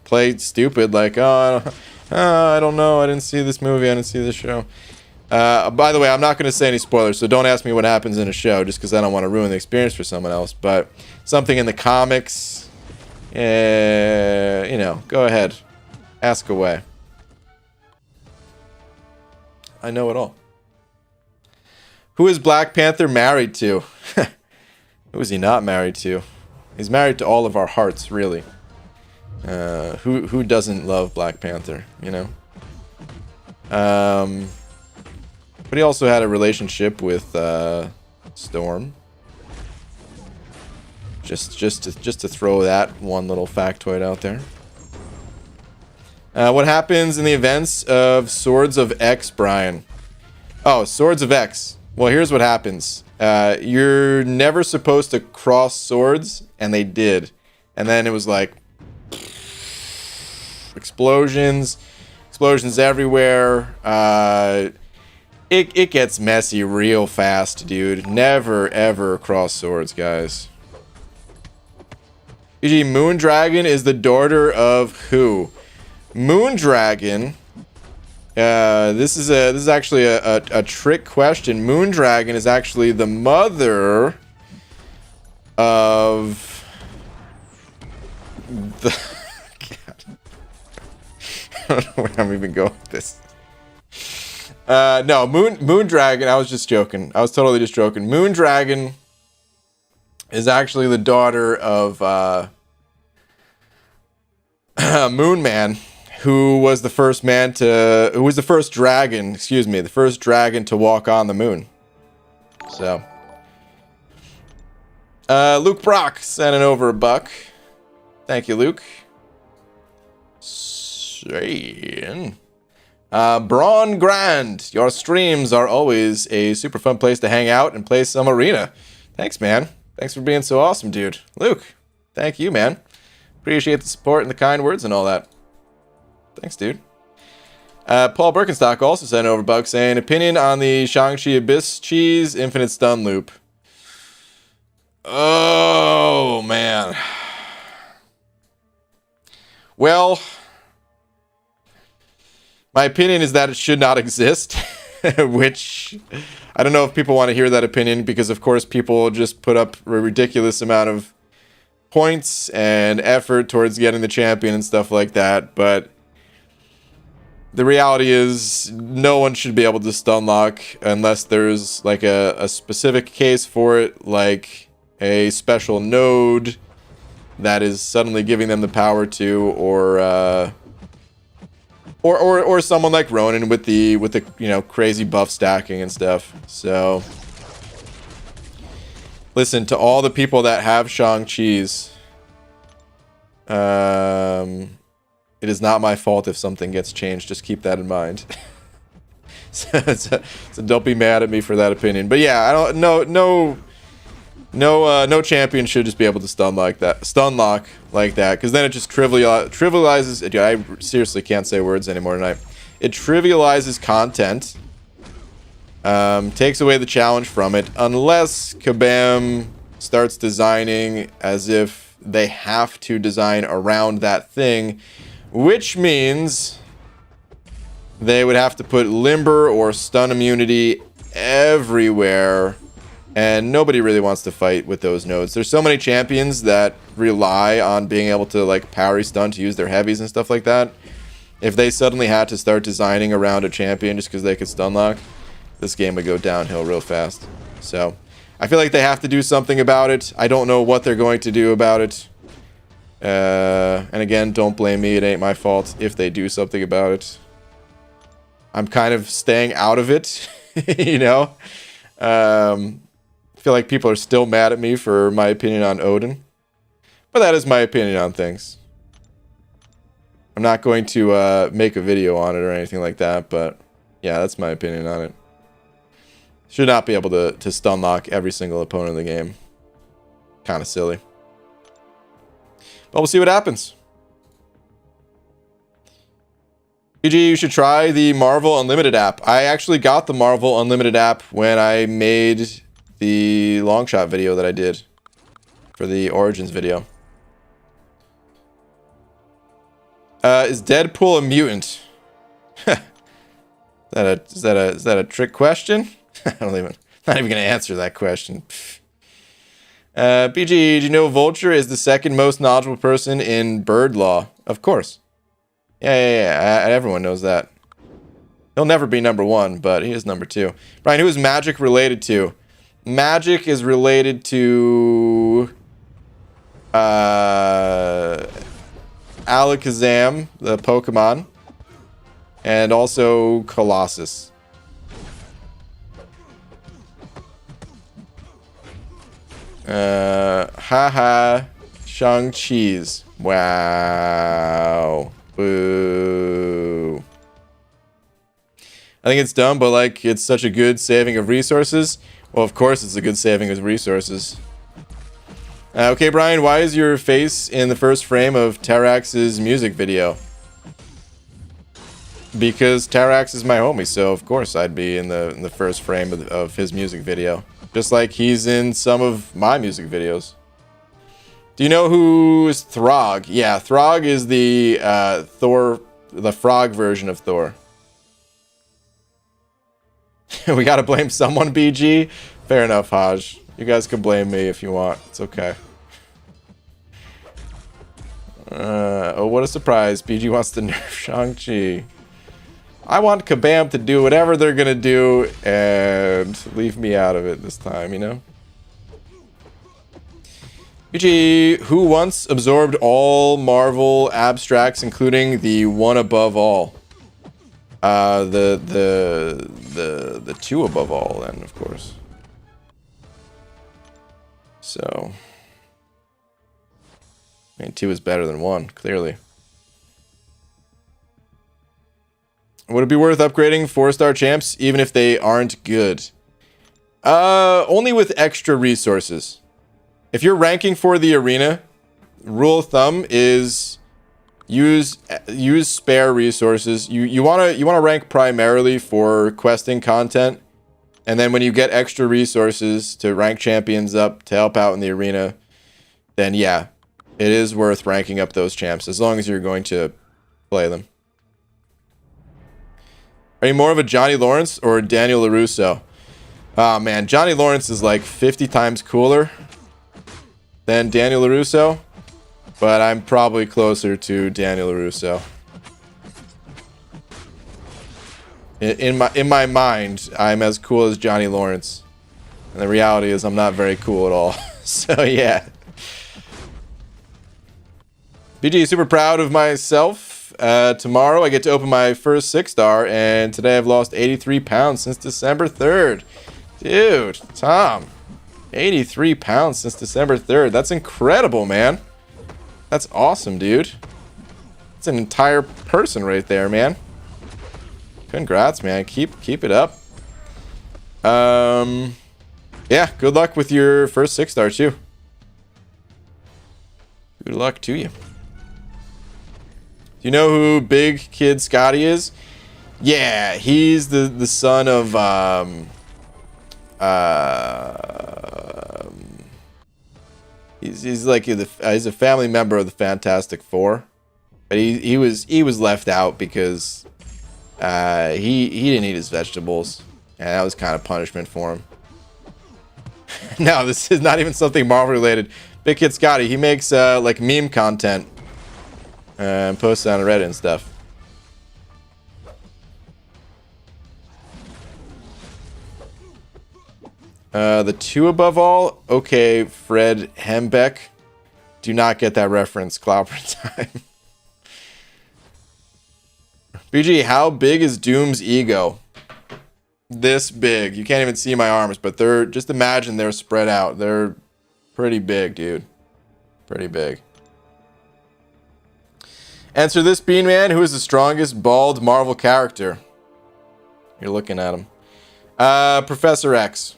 Speaker 1: play stupid. Like, I don't know. I didn't see this movie. I didn't see this show. By the way, I'm not going to say any spoilers, so don't ask me what happens in a show, just because I don't want to ruin the experience for someone else. But something in the comics, you know, go ahead. Ask away. I know it all. Who is Black Panther married to? Who is he not married to? He's married to all of our hearts, really. Who doesn't love Black Panther, you know? But he also had a relationship with Storm. Just to throw that one little factoid out there. What happens in the events of Swords of X, Brian? Oh, Swords of X. Well, here's what happens. You're never supposed to cross swords, and they did. And then it was like explosions everywhere. It gets messy real fast, dude. Never ever cross swords, guys. E.g., Moondragon is the daughter of who? Moondragon. This is actually a trick question. Moondragon is actually the mother of the. God. I don't know where I'm even going with this. No, Moondragon. I was just joking. I was totally just joking. Moondragon is actually the daughter of Moonman, who was the first dragon, the first dragon to walk on the moon. So, Luke Brock sending over a buck. Thank you, Luke. Saying, Braun Grand, your streams are always a super fun place to hang out and play some arena. Thanks, man. Thanks for being so awesome, dude. Luke, thank you, man. Appreciate the support and the kind words and all that. Thanks, dude. Paul Birkenstock also sent over a buck saying, opinion on the Shang-Chi Abyss Cheese Infinite Stun Loop. Oh, man. Well, my opinion is that it should not exist. which I don't know if people want to hear that opinion, because of course people just put up a ridiculous amount of points and effort towards getting the champion and stuff like that, but the reality is no one should be able to stun lock unless there's like a specific case for it, like a special node that is suddenly giving them the power to, or someone like Ronin with the you know, crazy buff stacking and stuff. So listen, to all the people that have Shang-Chi's, it is not my fault if something gets changed. Just keep that in mind. so don't be mad at me for that opinion. But yeah, I don't. No champion should just be able to stun lock like that, because then it just trivializes. I seriously can't say words anymore tonight. It trivializes content. Takes away the challenge from it, unless Kabam starts designing as if they have to design around that thing, which means they would have to put limber or stun immunity everywhere, and nobody really wants to fight with those nodes. There's so many champions that rely on being able to like parry stun to use their heavies and stuff like that. If they suddenly had to start designing around a champion just because they could stun lock, this game would go downhill real fast. So I feel like they have to do something about it. I don't know what they're going to do about it. And again, don't blame me. It ain't my fault if they do something about it. I'm kind of staying out of it, you know? I feel like people are still mad at me for my opinion on Odin. But that is my opinion on things. I'm not going to make a video on it or anything like that, but yeah, that's my opinion on it. Should not be able to stun lock every single opponent in the game. Kind of silly. But we'll see what happens. PG, you should try the Marvel Unlimited app. I actually got the Marvel Unlimited app when I made the long shot video that I did for the Origins video. Is Deadpool a mutant? Is that a trick question? Not even gonna answer that question. BG, do you know Vulture is the second most knowledgeable person in bird law? Of course. Yeah. Everyone knows that. He'll never be number one, but he is number two. Brian, who is Magic related to? Magic is related to Alakazam, the Pokemon, and also Colossus. Haha, Shang-Chi's. Wow. Boo. I think it's dumb, but like, it's such a good saving of resources. Well, of course it's a good saving of resources. Okay, Brian, why is your face in the first frame of Tarax's music video? Because Tarax is my homie, so of course I'd be in the first frame of his music video. Just like he's in some of my music videos. Do you know who is Throg? Yeah, Throg is the Thor, the frog version of Thor. We gotta blame someone, BG. Fair enough, Haj. You guys can blame me if you want. It's okay. Oh, what a surprise. BG wants to nerf Shang-Chi. I want Kabam to do whatever they're gonna do and leave me out of it this time, you know? BG, who once absorbed all Marvel abstracts, including the one above all? The two above all, then, of course. So, I mean, two is better than one, clearly. Would it be worth upgrading 4-star champs, even if they aren't good? Only with extra resources. If you're ranking for the arena, rule of thumb is use spare resources. You wanna rank primarily for questing content, and then when you get extra resources to rank champions up to help out in the arena, then yeah, it is worth ranking up those champs as long as you're going to play them. Are you more of a Johnny Lawrence or Daniel LaRusso? Oh man, Johnny Lawrence is like 50 times cooler than Daniel LaRusso, but I'm probably closer to Daniel LaRusso. In my mind, I'm as cool as Johnny Lawrence, and the reality is I'm not very cool at all. So yeah. BG, super proud of myself. Tomorrow I get to open my first 6-star, and today I've lost 83 pounds since December 3rd. Dude, Tom, 83 pounds since December 3rd. That's incredible, man. That's awesome, dude. It's an entire person right there, man. Congrats, man. Keep it up. Yeah, good luck with your first 6-star too. Good luck to you. Do you know who Big Kid Scotty is? Yeah, he's the son of he's like he's a family member of the Fantastic Four, but he was left out because he didn't eat his vegetables, and that was kind of punishment for him. No, this is not even something Marvel related. Big Kid Scotty, he makes like meme content. And post it on Reddit and stuff. The two above all? Okay, Fred Hembeck. Do not get that reference. Clobber time. BG, how big is Doom's ego? This big. You can't even see my arms, but they're... Just imagine they're spread out. They're pretty big, dude. Pretty big. Answer this, Bean Man. Who is the strongest bald Marvel character? You're looking at him. Professor X.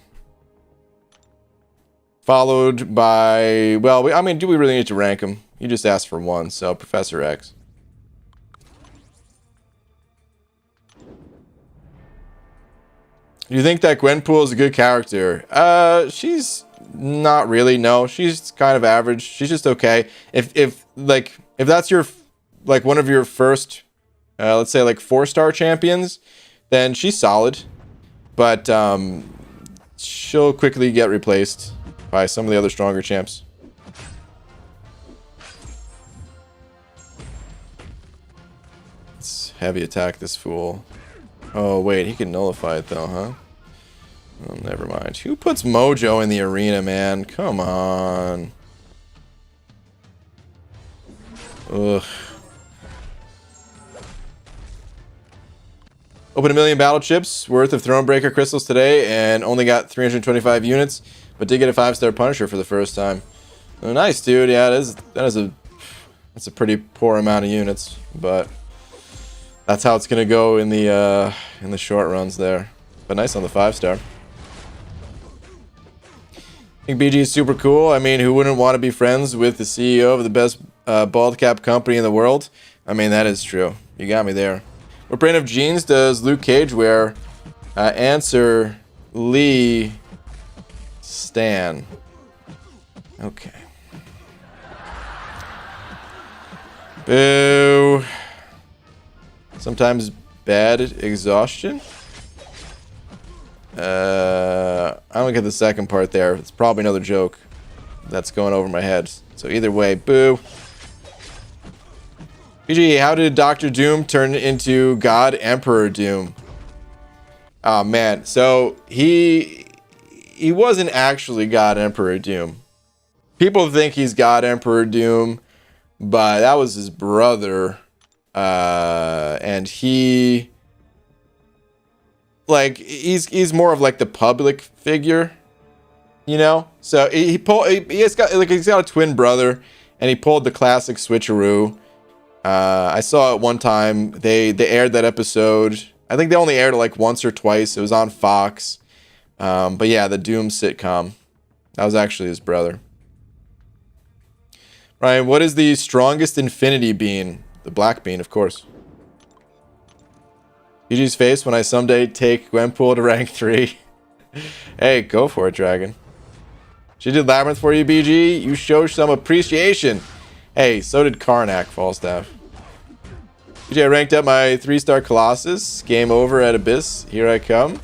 Speaker 1: Followed by... Well, I mean, do we really need to rank him? You just asked for one, so Professor X. Do you think that Gwenpool is a good character? She's not really, no. She's kind of average. She's just okay. If that's your... like one of your first, let's say like 4-star champions, then she's solid, but she'll quickly get replaced by some of the other stronger champs. Let's heavy attack this fool. Oh wait, he can nullify it though, huh? Oh, never mind. Who puts Mojo in the arena, man? Come on. Ugh. Opened 1 million battle chips worth of Thronebreaker crystals today and only got 325 units, but did get a 5-star Punisher for the first time. Oh, nice, dude. Yeah, that's a pretty poor amount of units, but that's how it's gonna go in the short runs there. But nice on the 5-star. I think BG is super cool. I mean, who wouldn't want to be friends with the CEO of the best bald cap company in the world? I mean, that is true. You got me there. What brand of jeans does Luke Cage wear? Answer Lee Stan. Okay. Boo. Sometimes bad exhaustion. I don't get the second part there. It's probably another joke that's going over my head. So either way, boo. BG, how did Dr. Doom turn into God Emperor Doom? Oh man, so he wasn't actually God Emperor Doom. People think he's God Emperor Doom, but that was his brother. And he he's more of like the public figure, you know? So he's got a twin brother, and he pulled the classic switcheroo. I saw it one time. They aired that episode. I think they only aired it like once or twice. It was on Fox. But yeah, the Doom sitcom. That was actually his brother. Ryan, what is the strongest infinity bean? The black bean, of course. BG's face when I someday take Gwenpool to rank 3. Hey, go for it, Dragon. She did Labyrinth for you, BG. You show some appreciation. Hey, so did Karnak, Falstaff. BG, I ranked up my 3-star Colossus. Game over at Abyss. Here I come.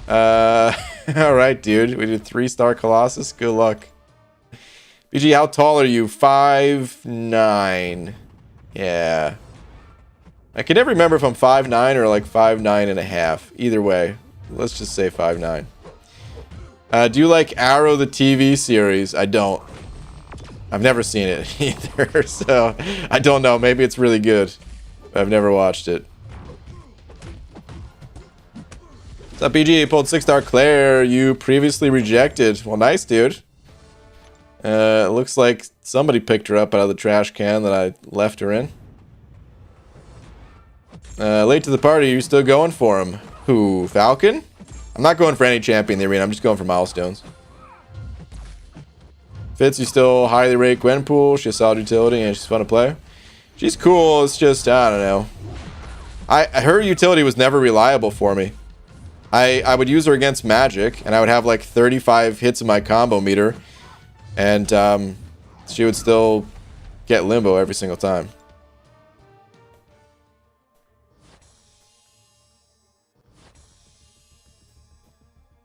Speaker 1: Alright, dude. We did 3-star Colossus. Good luck. BG, how tall are you? 5'9". Yeah. I can never remember if I'm 5'9" or like 5'9.5". Either way. Let's just say 5'9". Do you like Arrow the TV series? I don't. I've never seen it either, so I don't know. Maybe it's really good. But I've never watched it. What's up, BG? Pulled 6-star Claire. You previously rejected. Well, nice, dude. It looks like somebody picked her up out of the trash can that I left her in. Late to the party. You still going for him? Who? Falcon? I'm not going for any champion in the arena. I'm just going for milestones. Fitz, you still highly rate Gwenpool. She has solid utility and she's fun to play. She's cool. It's just, I don't know. Her utility was never reliable for me. I would use her against Magic, and I would have like 35 hits in my combo meter, and she would still get limbo every single time.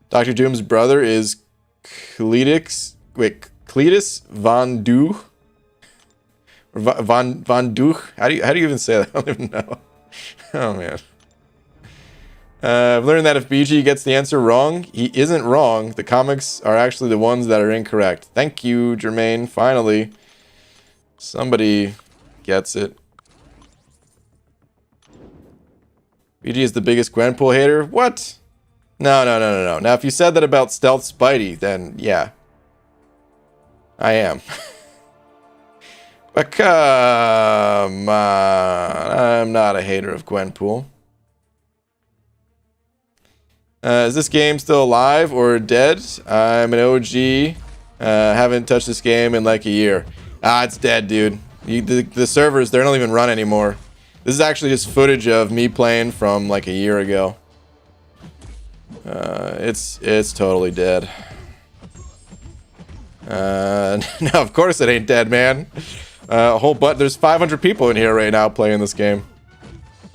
Speaker 1: Dr. Doom's brother is Cletus Van Doo. Van Doo. How do you even say that? I don't even know. Oh man. I've learned that if BG gets the answer wrong, he isn't wrong. The comics are actually the ones that are incorrect. Thank you, Jermaine. Finally, somebody gets it. BG is the biggest Gwenpool hater. What? No. Now, if you said that about Stealth Spidey, then yeah, I am. But come on, I'm not a hater of Gwenpool. Is this game still alive or dead? I'm an OG. Haven't touched this game in like a year. It's dead, dude. The servers, they don't even run anymore. This is actually just footage of me playing from like a year ago. It's totally dead. No, of course it ain't dead, man. There's 500 people in here right now playing this game.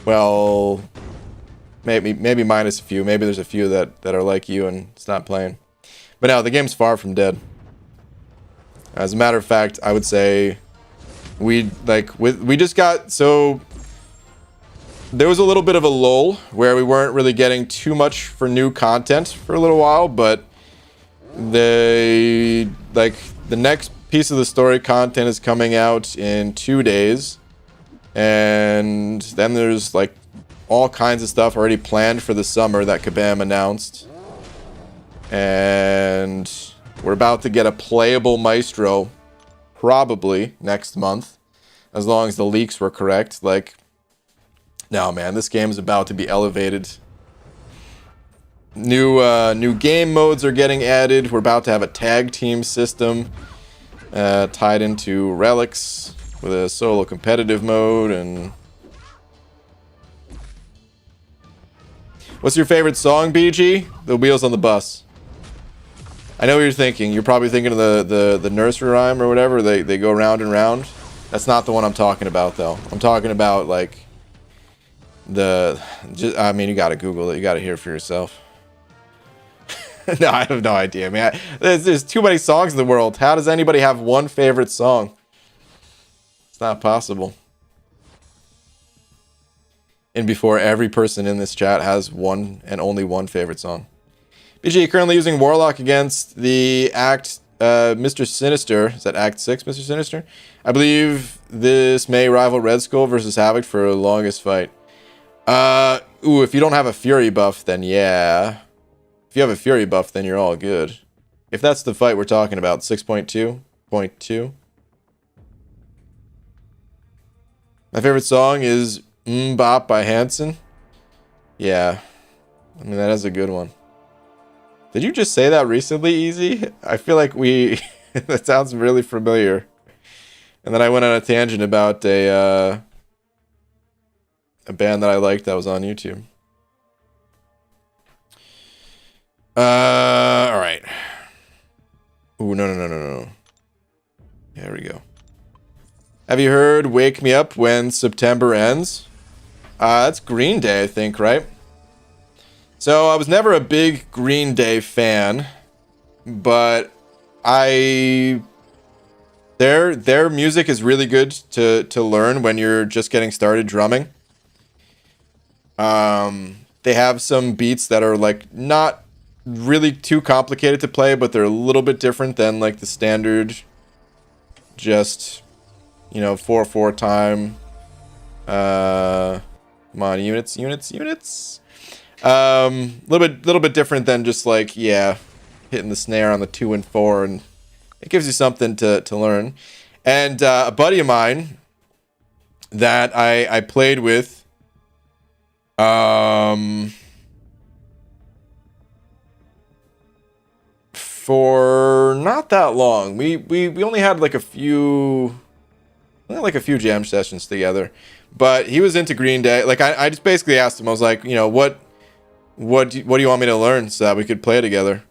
Speaker 1: Well, maybe minus a few. Maybe there's a few that are like you and it's not playing. But no, the game's far from dead. As a matter of fact, I would say we just got so there was a little bit of a lull where we weren't really getting too much for new content for a little while, but the next piece of the story content is coming out in 2 days, and then there's like all kinds of stuff already planned for the summer that Kabam announced, and we're about to get a playable Maestro probably next month, as long as the leaks were correct. Like, no man, this game is about to be elevated. New game modes are getting added. We're about to have a tag team system tied into relics with a solo competitive mode. And what's your favorite song, BG? The Wheels on the Bus. I know what you're thinking. You're probably thinking of the nursery rhyme or whatever. They go round and round. That's not the one I'm talking about, though. I'm talking about like I mean, you gotta Google it. You gotta hear it for yourself. No, I have no idea, man. There's too many songs in the world. How does anybody have one favorite song? It's not possible. And before, every person in this chat has one and only one favorite song. BG, currently using Warlock against the Mr. Sinister. Is that Act 6, Mr. Sinister? I believe this may rival Red Skull versus Havoc for the longest fight. Ooh, if you don't have a Fury buff, then yeah. If you have a Fury buff, then you're all good. If that's the fight we're talking about, 6.2.2. My favorite song is Bop by Hanson. Yeah. I mean, that is a good one. Did you just say that recently, Easy? I feel like that sounds really familiar. And then I went on a tangent about a band that I liked that was on YouTube. Alright. Ooh, no. There we go. Have you heard Wake Me Up When September Ends? That's Green Day, I think, right? So I was never a big Green Day fan, but their music is really good to learn when you're just getting started drumming. They have some beats that are like not really too complicated to play, but they're a little bit different than like the standard, just 4/4 time. Come on, units. Little bit different than just like hitting the snare on the 2 and 4, and it gives you something to learn. And a buddy of mine that I played with, for not that long. We only had like a few jam sessions together, but he was into Green Day. Like I just basically asked him. I was like, what do you want me to learn so that we could play together?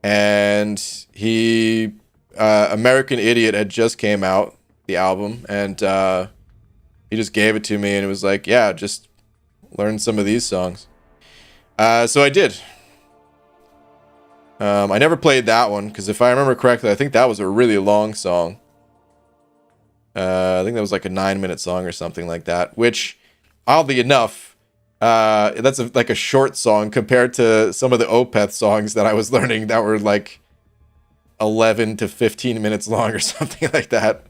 Speaker 1: And he American Idiot had just came out, the album, and he just gave it to me, and it was like, yeah, just learn some of these songs. So I did. I never played that one because if I remember correctly, I think that was a really long song. I think that was like a 9-minute song or something like that, which, oddly enough, that's like a short song compared to some of the Opeth songs that I was learning that were like 11 to 15 minutes long or something like that.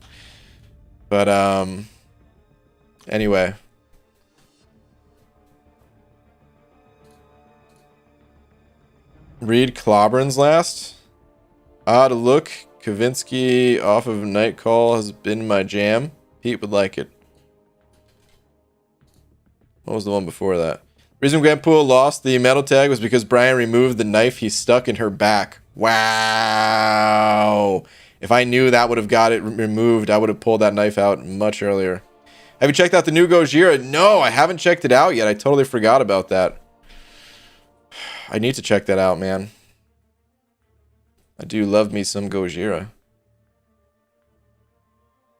Speaker 1: But anyway. Read Clobber's last. Odd look. Kavinsky off of Night Call has been my jam. Pete would like it. What was the one before that? The reason Grandpool lost the medal tag was because Brian removed the knife he stuck in her back. Wow. If I knew that would have got it removed, I would have pulled that knife out much earlier. Have you checked out the new Gojira? No, I haven't checked it out yet. I totally forgot about that. I need to check that out, man. I do love me some Gojira.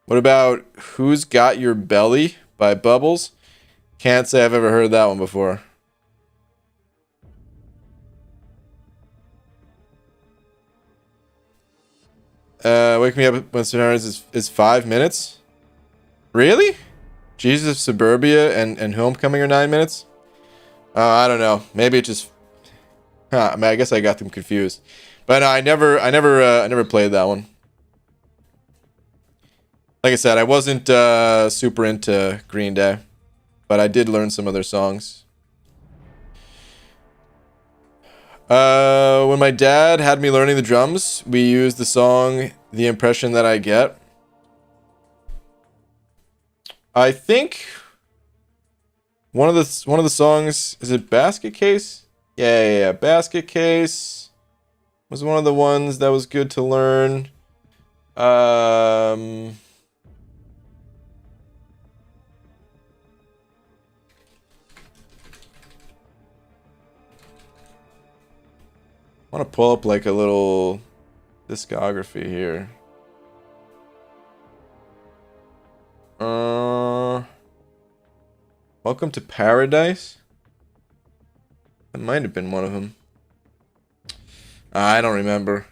Speaker 1: What about Who's Got Your Belly by Bubbles? Can't say I've ever heard that one before. Wake Me Up When Scenarios is 5 minutes? Really? Jesus of Suburbia and Homecoming are 9 minutes? I don't know. Maybe it just... I mean, I guess I got them confused. But I never played that one. Like I said, I wasn't super into Green Day, but I did learn some of their songs. When my dad had me learning the drums, we used the song "The Impression That I Get." I think one of the songs, is it Basket Case? Yeah. Basket Case was one of the ones that was good to learn. I want to pull up like a little discography here. Welcome to Paradise. That might have been one of them. I don't remember.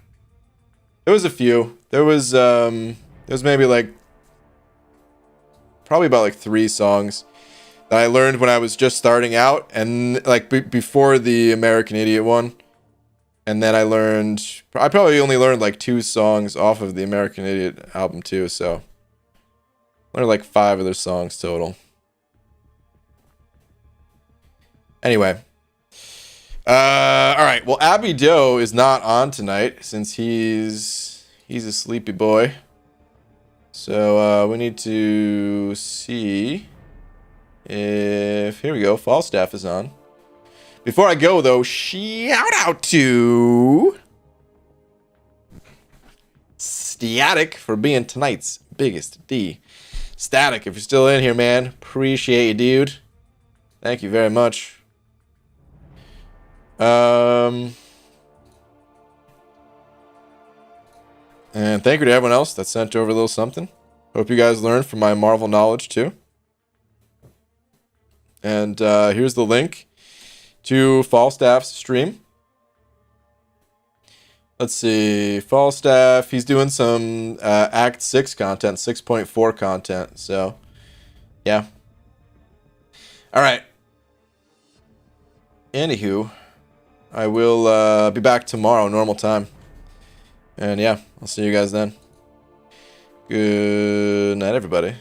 Speaker 1: There was a few. There was maybe like probably about like 3 songs that I learned when I was just starting out, and like before the American Idiot one. And then I probably only learned like 2 songs off of the American Idiot album too, so I learned like 5 of their songs total. Anyway. Alright, well, Abby Doe is not on tonight since he's a sleepy boy. So we need to see if, here we go, Falstaff is on. Before I go though, shout out to Static for being tonight's biggest D. Static, if you're still in here, man, appreciate you, dude. Thank you very much. And thank you to everyone else that sent over a little something. Hope you guys learned from my Marvel knowledge too. And here's the link to Falstaff's stream. Let's see, Falstaff, he's doing some Act 6 content, 6.4 content, so, yeah. Alright. Anywho, I will be back tomorrow, normal time. And yeah, I'll see you guys then. Good night, everybody.